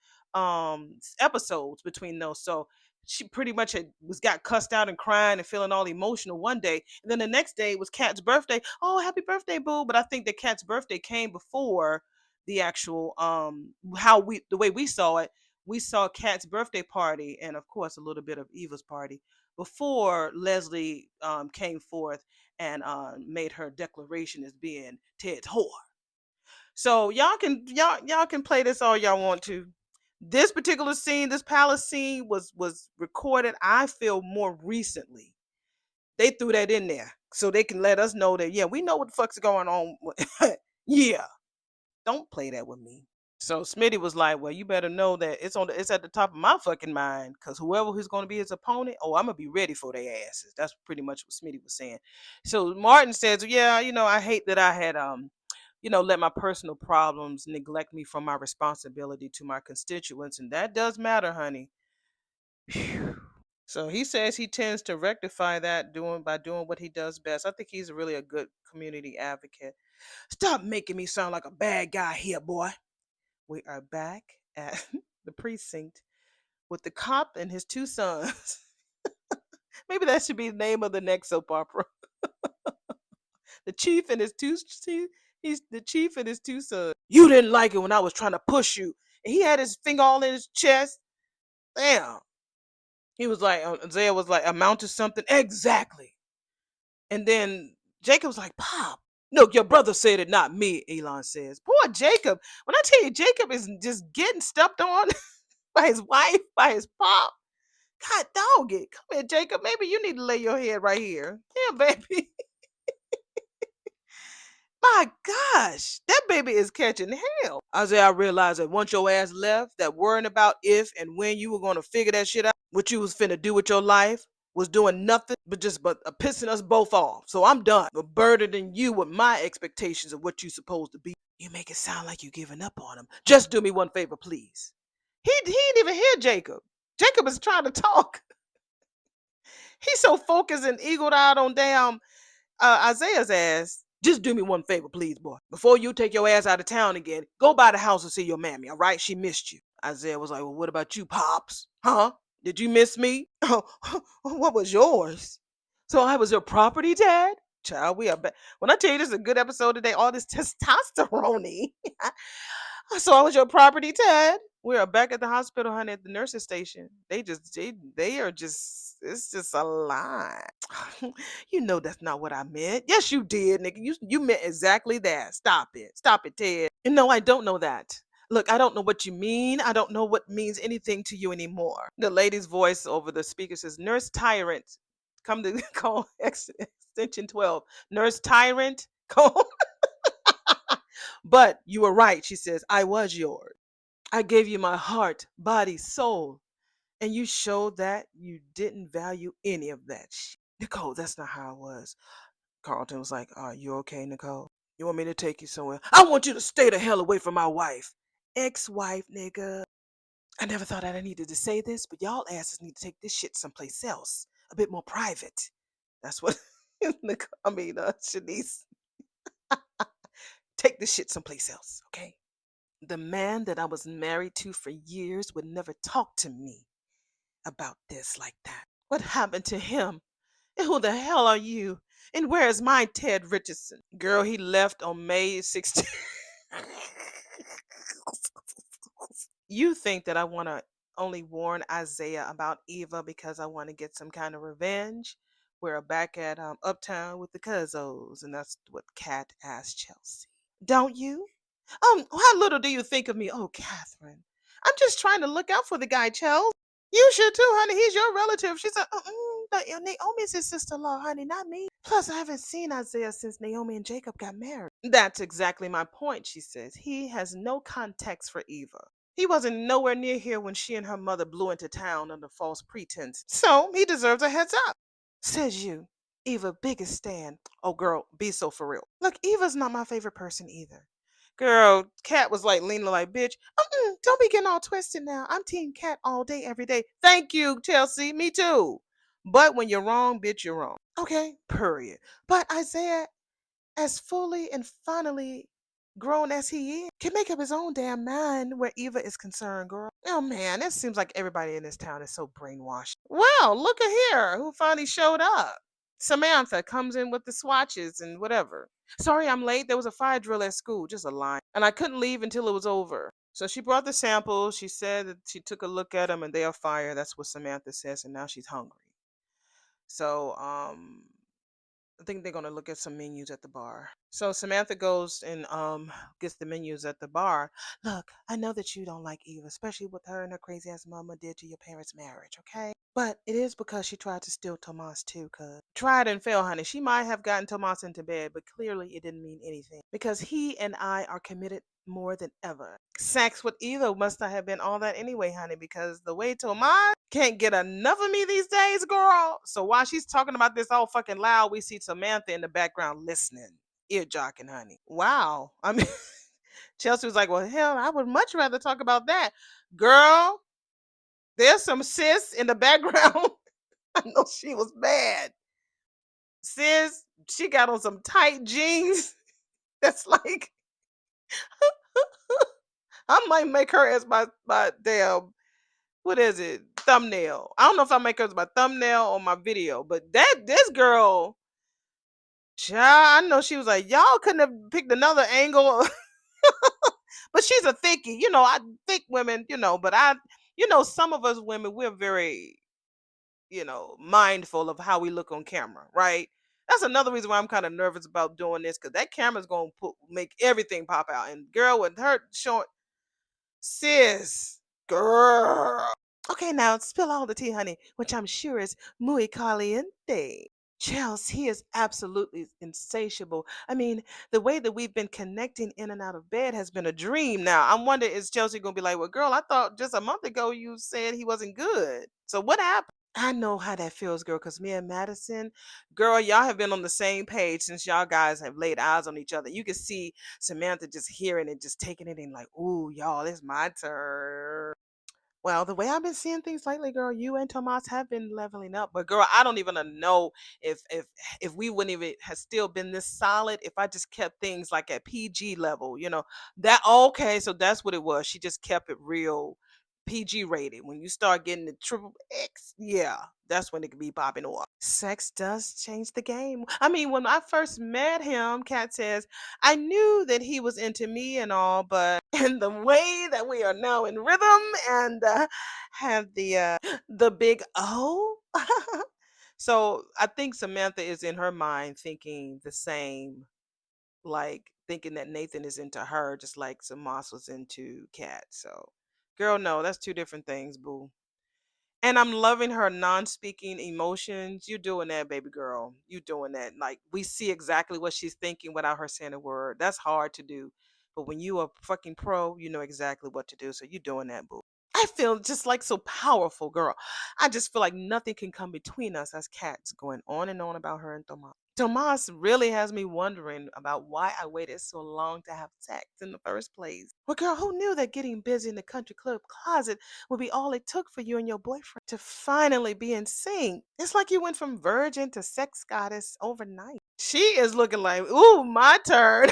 episodes between those. So she pretty much got cussed out and crying and feeling all emotional one day, and then the next day was Kat's birthday. Oh, happy birthday, boo! But I think that Kat's birthday came before the actual the way we saw it. We saw Kat's birthday party and, of course, a little bit of Eva's party before Leslie came forth and made her declaration as being Ted's whore. So y'all can play this all y'all want to. This particular scene, this palace scene, was recorded, I feel, more recently. They threw that in there so they can let us know that, yeah, we know what the fuck's going on. Yeah, don't play that with me. So Smitty was like, "Well, you better know that it's at the top of my fucking mind, because whoever who's going to be his opponent, oh, I'm gonna be ready for their asses." That's pretty much what Smitty was saying. So Martin says, "Yeah, I hate that I had let my personal problems neglect me from my responsibility to my constituents, and that does matter, honey." Phew. So he says he tends to rectify that by doing what he does best. I think he's really a good community advocate. Stop making me sound like a bad guy here, boy. We are back at the precinct with the cop and his two sons. Maybe that should be the name of the next soap opera. The chief and his two he's the chief and his two sons. You didn't like it when I was trying to push you. And he had his finger all in his chest. Damn. He was like, Isaiah was like, amount to something. Exactly. And then Jacob was like, Pop. No, your brother said it, not me, Elon says. Poor Jacob. When I tell you, Jacob is just getting stepped on by his wife, by his pop. God dog it. Come here, Jacob. Maybe you need to lay your head right here. Yeah, baby. My gosh, that baby is catching hell. Isaiah, I realized that once your ass left, that worrying about if and when you were going to figure that shit out, what you was finna do with your life, was doing nothing but pissing us both off. So I'm done. But burdening you with my expectations of what you supposed to be. You make it sound like you giving up on him. Just do me one favor, please. He didn't even hear Jacob. Jacob is trying to talk. He's so focused and eagled out on damn Isaiah's ass. Just do me one favor, please, boy. Before you take your ass out of town again, go by the house and see your mammy, all right? She missed you. Isaiah was like, well, what about you, Pops? Huh? Did you miss me? Oh, what was yours? So I was your property, Dad? Child, we are back. When I tell you this is a good episode today, all this testosterone. So I was your property, Ted. We are back at the hospital, honey, at the nurses station. They are just, it's just a lie. You know that's not what I meant. Yes, you did, nigga. You meant exactly that. Stop it. Stop it, Ted. And no, I don't know that. Look, I don't know what you mean. I don't know what means anything to you anymore. The lady's voice over the speaker says, Nurse Tyrant, come to call extension 12. Nurse Tyrant, call. But you were right, she says, I was yours. I gave you my heart, body, soul, and you showed that you didn't value any of that shit. Nicole, that's not how it was. Carlton was like, are you okay, Nicole? You want me to take you somewhere? I want you to stay the hell away from my wife. Ex-wife, nigga. I never thought I needed to say this, but y'all asses need to take this shit someplace else. A bit more private. That's what, Shanice. Take this shit someplace else, okay? The man that I was married to for years would never talk to me about this like that. What happened to him? And who the hell are you? And where is my Ted Richardson? Girl, he left on May 16th. You think that I want to only warn Isaiah about Eva because I want to get some kind of revenge? We're back at Uptown with the Cuzzos, and that's what Kat asked Chelsea. Don't you? How little do you think of me? Oh, Catherine, I'm just trying to look out for the guy, Chels. You should too, honey. He's your relative. She said, but Naomi's his sister-in-law, honey, not me. Plus, I haven't seen Isaiah since Naomi and Jacob got married. That's exactly my point, she says. He has no context for Eva. He wasn't nowhere near here when she and her mother blew into town under false pretense. So he deserves a heads up. Says you. Eva, biggest stan. Oh, girl, be so for real. Look, Eva's not my favorite person either. Girl, Kat was like leaning like, bitch, don't be getting all twisted now. I'm team Kat all day, every day. Thank you, Chelsea. Me too. But when you're wrong, bitch, you're wrong. Okay, period. But Isaiah, as fully and finally grown as he is, can make up his own damn mind where Eva is concerned, girl. Oh man, it seems like everybody in this town is so brainwashed. Well, look at here, who finally showed up. Samantha comes in with the swatches and whatever. Sorry I'm late. There was a fire drill at school, just a line. And I couldn't leave until it was over. So she brought the samples. She said that she took a look at them and they are fire. That's what Samantha says. And now she's hungry. So, I think they're gonna look at some menus at the bar. So Samantha goes and gets the menus at the bar. Look, I know that you don't like Eva, especially what her and her crazy ass mama did to your parents' marriage, okay? But it is because she tried to steal Tomas too, cuz. Tried and failed, honey. She might have gotten Tomas into bed, but clearly it didn't mean anything. Because he and I are committed more than ever. Sex with Eva must not have been all that anyway, honey, because the way Tomas can't get enough of me these days, girl. So while she's talking about this all fucking loud, we see Samantha in the background listening, ear jocking, honey. Wow. I mean, Chelsea was like, well, hell, I would much rather talk about that. Girl, there's some sis in the background. I know she was bad. Sis, she got on some tight jeans. That's like, I might make her as my damn, what is it? Thumbnail. I don't know if I make her as my thumbnail or my video, but this girl, child, I know she was like, y'all couldn't have picked another angle. But she's a thickie, I thick women, but some of us women, we're very, mindful of how we look on camera, right? That's another reason why I'm kind of nervous about doing this, because that camera's gonna make everything pop out. And girl, with her short, sis, girl. Okay, now spill all the tea, honey, which I'm sure is muy caliente. Chels, he is absolutely insatiable. I mean, the way that we've been connecting in and out of bed has been a dream. Now, I'm wondering, is Chelsea gonna be like, well, girl, I thought just a month ago you said he wasn't good. So what happened? I know how that feels, girl, because me and Madison, girl, y'all have been on the same page since y'all guys have laid eyes on each other. You can see Samantha just hearing it, just taking it in like, ooh, y'all, it's my turn. Well, the way I've been seeing things lately, girl, you and Tomas have been leveling up. But girl, I don't even know if we wouldn't even have still been this solid if I just kept things like at PG level, That okay, so that's what it was. She just kept it real PG rated. When you start getting the triple X, yeah, that's when it could be popping off. Sex does change the game. I mean, when I first met him, Kat says, I knew that he was into me and all, but in the way that we are now in rhythm and have the big O. So I think Samantha is in her mind thinking the same, like thinking that Nathan is into her, just like Samas was into Kat. So, girl, no, that's two different things, boo. And I'm loving her non-speaking emotions. You doing that, baby girl. You doing that. Like we see exactly what she's thinking without her saying a word. That's hard to do. But when you are fucking pro, you know exactly what to do. So you doing that, boo. I feel just like so powerful, girl. I just feel like nothing can come between us as cats going on and on about her and Tomas. Tomas really has me wondering about why I waited so long to have sex in the first place. Well, girl, who knew that getting busy in the country club closet would be all it took for you and your boyfriend to finally be in sync? It's like you went from virgin to sex goddess overnight. She is looking like, ooh, my turn.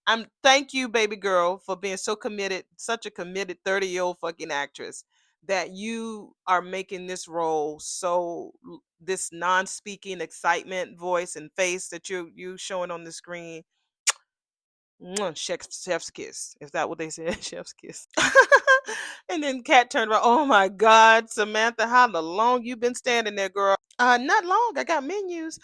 I'm thank you, baby girl, for being so committed, such a committed 30-year-old fucking actress that you are making this role so this non-speaking excitement voice and face that you showing on the screen. Mwah, chef's kiss. Is that what they said? Chef's kiss. And then Kat turned around. Oh my God, Samantha, how long you been standing there, girl? Not long. I got menus.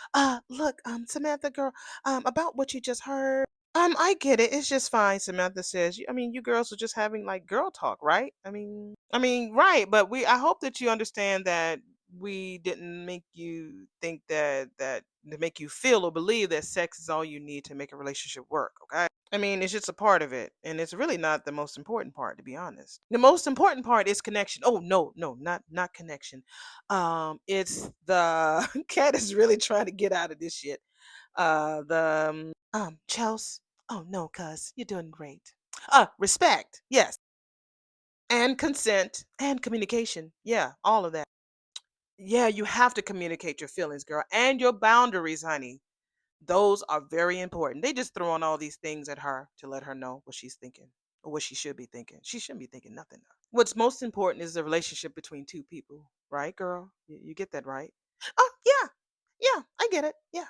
Look, Samantha, girl, about what you just heard. I get it. It's just fine, Samantha says. I mean, you girls are just having like girl talk, right? I mean, right. But I hope that you understand that we didn't make you think that to make you feel or believe that sex is all you need to make a relationship work. Okay. I mean, it's just a part of it, and it's really not the most important part, to be honest. The most important part is connection. Oh no, no, not connection. It's the cat is really trying to get out of this shit. Chels. Oh no, cuz you're doing great. Respect, yes, and consent and communication. Yeah, all of that. Yeah, you have to communicate your feelings, girl, and your boundaries, honey. Those are very important. They just throwing all these things at her to let her know what she's thinking or what she should be thinking. She shouldn't be thinking nothing. What's most important is the relationship between two people, right, girl? You get that right? Oh, yeah. Yeah, I get it. Yeah.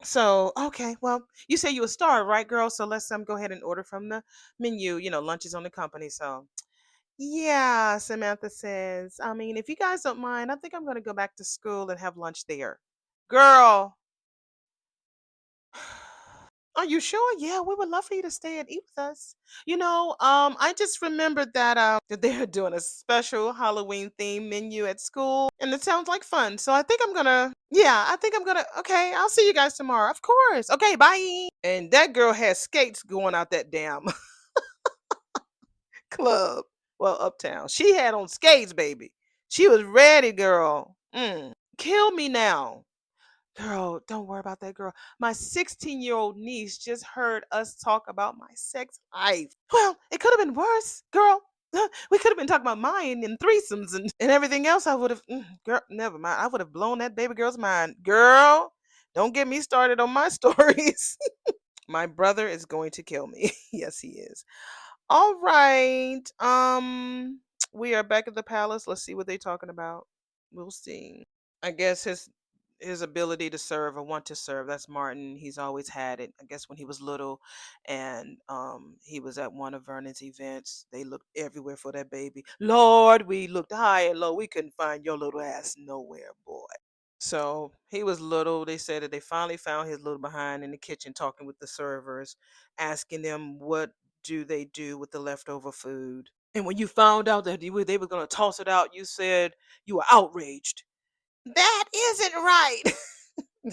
So, okay, well, you say you a star, right, girl? So let's go ahead and order from the menu. Lunch is on the company. So, yeah, Samantha says. I mean, if you guys don't mind, I think I'm going to go back to school and have lunch there. Girl, are you sure? Yeah, we would love for you to stay and eat with us. I just remembered that they're doing a special Halloween theme menu at school, and it sounds like fun. So I think I'm gonna, yeah, I think I'm gonna. Okay, I'll see you guys tomorrow. Of course. Okay, bye. And that girl has skates going out that damn club. Well, uptown. She had on skates, baby. She was ready, girl. Kill me now. Girl, don't worry about that, girl. My 16-year-old niece just heard us talk about my sex life. Well, it could have been worse, girl. We could have been talking about mine and threesomes and everything else. I would have, girl, never mind. I would have blown that baby girl's mind. Girl, don't get me started on my stories. My brother is going to kill me. Yes, he is. All right. We are back at the palace. Let's see what they're talking about. We'll see. I guess his ability to serve or want to serve, that's Martin. He's always had it. I guess when he was little and he was at one of Vernon's events, they looked everywhere for that baby. Lord, we looked high and low. We couldn't find your little ass nowhere, boy. So he was little. They said that they finally found his little behind in the kitchen talking with the servers, asking them what do they do with the leftover food. And when you found out that they were going to toss it out, you said you were outraged. That isn't right.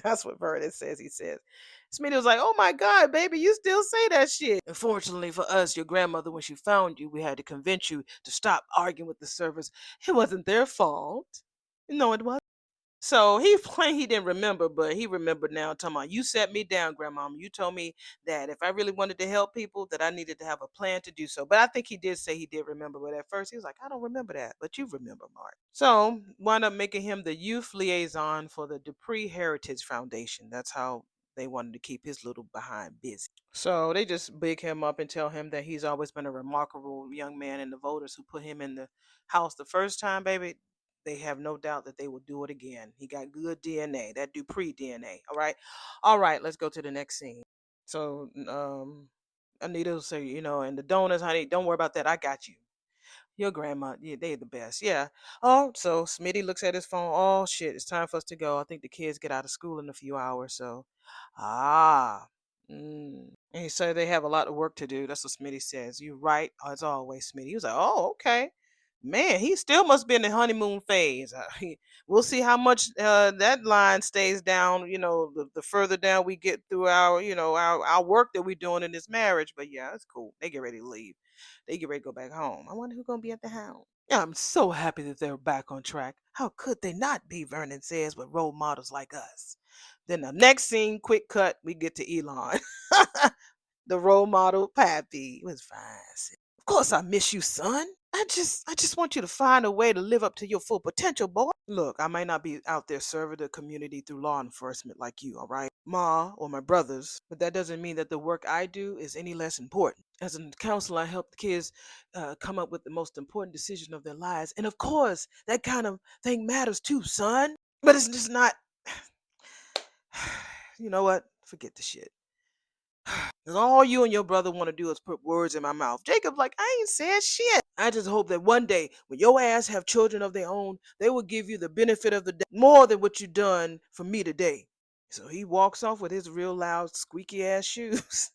That's what Vernon says. He says. Smitty was like, "Oh my God, baby, you still say that shit." Unfortunately for us, your grandmother, when she found you, we had to convince you to stop arguing with the servers. It wasn't their fault. No, it wasn't. So he claimed he didn't remember, but he remembered now. Talking about, you sat me down, Grandmama. You told me that if I really wanted to help people, that I needed to have a plan to do so. But I think he did say he did remember. But at first he was like, I don't remember that. But you remember, Mark. So wound up making him the youth liaison for the Dupree Heritage Foundation. That's how they wanted to keep his little behind busy. So they just big him up and tell him that he's always been a remarkable young man, and the voters who put him in the house the first time, baby, they have no doubt that they will do it again. He got good DNA, that Dupree DNA. All right. All right, let's go to the next scene. So Anita will say, and the donuts, honey, don't worry about that. I got you. Your grandma, yeah, they the best. Yeah. Oh, so Smitty looks at his phone. Oh shit, it's time for us to go. I think the kids get out of school in a few hours. So, ah, and he said they have a lot of work to do. That's what Smitty says. You right, as always, Smitty. He was like, oh, okay. Man, he still must be in the honeymoon phase. We'll see how much that line stays down. The further down we get through our work that we're doing in this marriage. But yeah, it's cool. They get ready to leave. They get ready to go back home. I wonder who's gonna be at the house. Yeah, I'm so happy that they're back on track. How could they not be? Vernon says, with role models like us. Then the next scene, quick cut, we get to Elon, the role model, Pappy. It was fine. Of course, I miss you, son. I just want you to find a way to live up to your full potential, boy. Look, I might not be out there serving the community through law enforcement like you, all right? Ma or my brothers, but that doesn't mean that the work I do is any less important. As a counselor, I help the kids come up with the most important decision of their lives. And of course, that kind of thing matters too, son. But it's just not, you know what? Forget the shit. 'Cause all you and your brother want to do is put words in my mouth. Jacob's like, I ain't said shit. I just hope that one day, when your ass have children of their own, they will give you the benefit of the doubt more than what you done for me today. So he walks off with his real loud, squeaky ass shoes.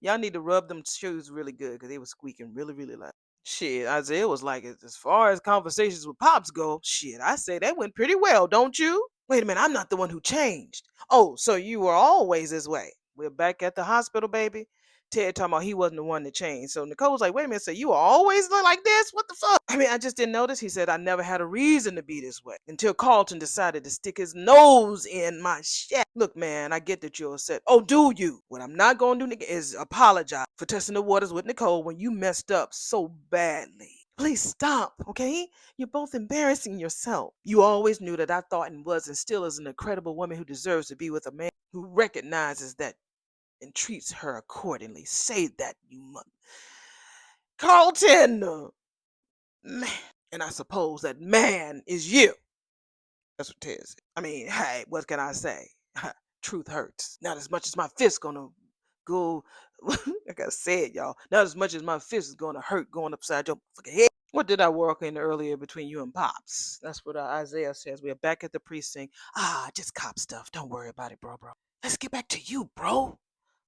Y'all need to rub them shoes really good because they were squeaking really, really loud. Shit, Isaiah was like, as far as conversations with Pops go, shit, I say that went pretty well, don't you? Wait a minute, I'm not the one who changed. Oh, so you were always this way. We're back at the hospital, baby. Ted talking about he wasn't the one that changed. So Nicole's like, wait a minute, so you were always like this? What the fuck? I mean, I just didn't notice. He said, I never had a reason to be this way until Carlton decided to stick his nose in my shit. Look, man, I get that you're upset. Oh, do you? What I'm not going to do is apologize for testing the waters with Nicole when you messed up so badly. Please stop, okay? You're both embarrassing yourself. You always knew that I thought and was and still is an incredible woman who deserves to be with a man who recognizes that and treats her accordingly. Say that, you mother. Carlton! Man. And I suppose that man is you. That's what Ted said. I mean, hey, what can I say? Truth hurts. Not as much as my fist gonna go. Like I said, y'all, not as much as my fist is gonna hurt going upside your fucking head. What did I work in earlier between you and Pops? That's what Isaiah says. We're back at the precinct. Just cop stuff. Don't worry about it, bro. Let's get back to you, bro.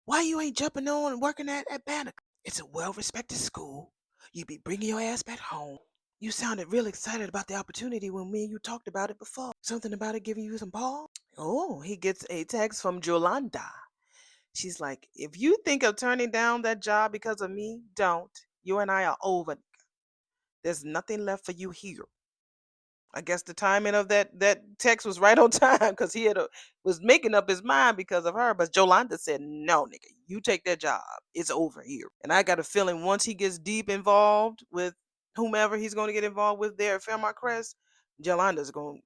Why you ain't jumping on and working at Bannock? It's a well-respected school. You be bringing your ass back home. You sounded real excited about the opportunity when me and you talked about it before. Something about it giving you some pause? Oh, he gets a text from Jolanda. She's like, if you think of turning down that job because of me, don't. You and I are over. There's nothing left for you here. I guess the timing of that text was right on time because he was making up his mind because of her. But Jolanda said, "No, nigga, you take that job. It's over here." And I got a feeling once he gets deep involved with whomever he's going to get involved with there at Fairmont Crest, Yolanda's gonna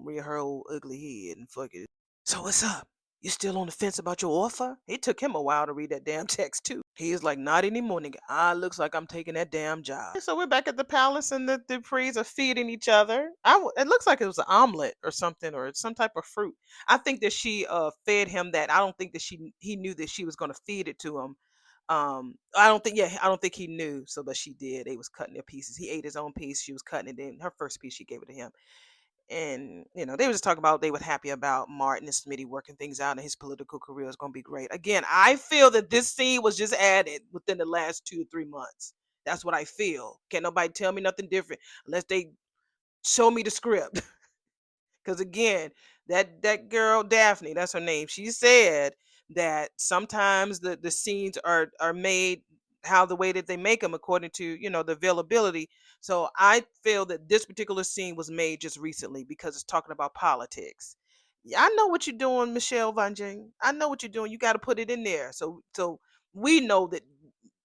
rear her old ugly head and fuck it. So what's up? You still on the fence about your offer? It took him a while to read that damn text too. He is like, not anymore, nigga. Looks like I'm taking that damn job. So we're back at the palace and the Duprees are feeding each other. It looks like it was an omelet or something or some type of fruit. I think that she fed him that. I don't think that he knew that she was gonna feed it to him. I don't think he knew, so but she did. They was cutting their pieces. He ate his own piece, she was cutting it in. Her first piece she gave it to him. And they were just talking about they were happy about Martin and Smitty working things out and his political career is going to be great. Again, I feel that this scene was just added within the last 2 or 3 months. That's what I feel. Can't nobody tell me nothing different unless they show me the script. Because again, that girl Daphne, that's her name. She said that sometimes the scenes are made how the way that they make them according to the availability. So I feel that this particular scene was made just recently because it's talking about politics. Yeah, I know what you're doing, Michelle Vanjing. I know what you're doing. You got to put it in there so we know that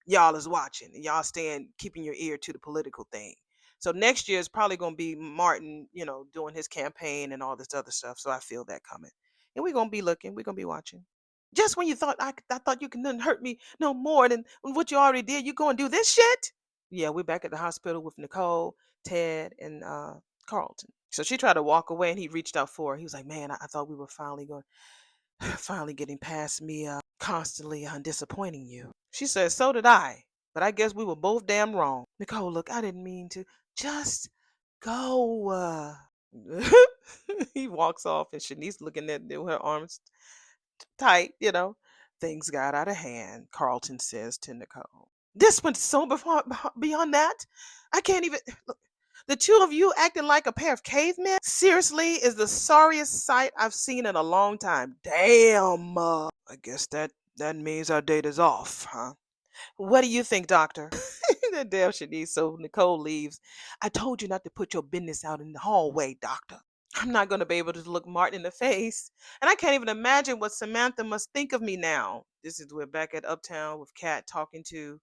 y'all is watching and y'all staying keeping your ear to the political thing. So next year is probably going to be Martin, doing his campaign and all this other stuff. So I feel that coming. And we're going to be looking. We're going to be watching. Just when you thought I thought you couldn't hurt me no more than what you already did, you going to do this shit? Yeah, we're back at the hospital with Nicole, Ted, and Carlton. So she tried to walk away and he reached out for her. He was like, man, I thought we were finally going, finally getting past me constantly disappointing you. She said, so did I. But I guess we were both damn wrong. Nicole, look, I didn't mean to. Just go. He walks off and Shanice looking at her arms tight, Things got out of hand, Carlton says to Nicole. This went so beyond that. I can't even. Look, the two of you acting like a pair of cavemen? Seriously, is the sorriest sight I've seen in a long time. Damn. I guess that means our date is off, huh? What do you think, doctor? That damn Shanice. So Nicole leaves. I told you not to put your business out in the hallway, doctor. I'm not going to be able to look Martin in the face. And I can't even imagine what Samantha must think of me now. We're back at Uptown with Kat talking to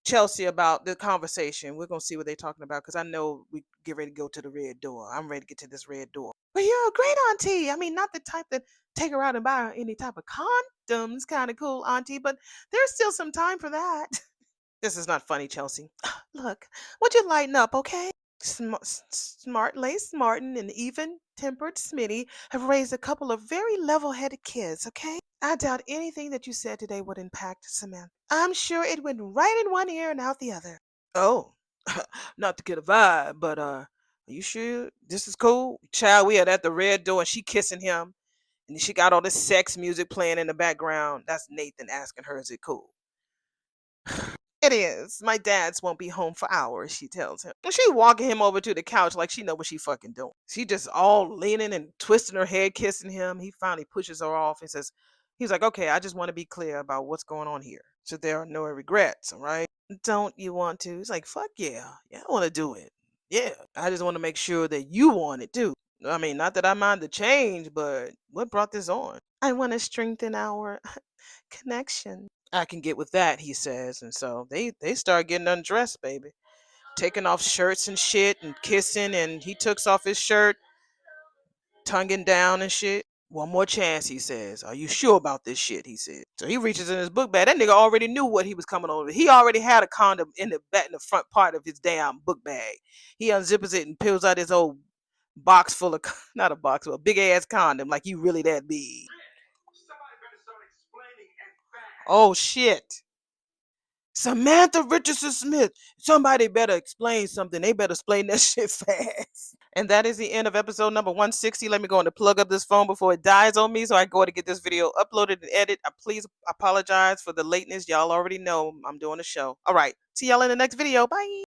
Chelsea about the conversation. We're gonna see what they're talking about because I know we get ready to go to the red door. I'm ready to get to this red door. But you're a great auntie. I mean, not the type that take her out and buy her any type of condoms. Kind of cool, auntie, but there's still some time for that. This is not funny, Chelsea. Look, would you lighten up, okay? Smart Lace Martin and even tempered Smitty have raised a couple of very level headed kids, okay? I doubt anything that you said today would impact Samantha. I'm sure it went right in one ear and out the other. Oh, not to get a vibe, but are you sure this is cool? Child, we are at the red door and she kissing him and she got all this sex music playing in the background. That's Nathan asking her, is it cool? It is. My dad's won't be home for hours, she tells him. And she walking him over to the couch like she know what she fucking doing. She just all leaning and twisting her head, kissing him. He finally pushes her off and says, he's like, okay, I just want to be clear about what's going on here. So there are no regrets, all right? Don't you want to? It's like, fuck yeah. Yeah, I want to do it. Yeah. I just want to make sure that you want it too. I mean, not that I mind the change, but what brought this on? I want to strengthen our connection. I can get with that, he says. And so they start getting undressed, baby. Taking off shirts and shit and kissing, and he takes off his shirt, tonguing down and shit. One more chance, he says. Are you sure about this shit? He said. So he reaches in his book bag. That nigga already knew what he was coming on with. He already had a condom in the back in the front part of his damn book bag. He unzips it and peels out his old box full of not a box, but a big ass condom, like you really that big. Oh shit. Samantha Richardson Smith. Somebody better explain something. They better explain that shit fast. And that is the end of episode number 160. Let me go on to plug up this phone before it dies on me so I go to get this video uploaded and edit. I please apologize for the lateness. Y'all already know I'm doing a show. All right. See y'all in the next video. Bye.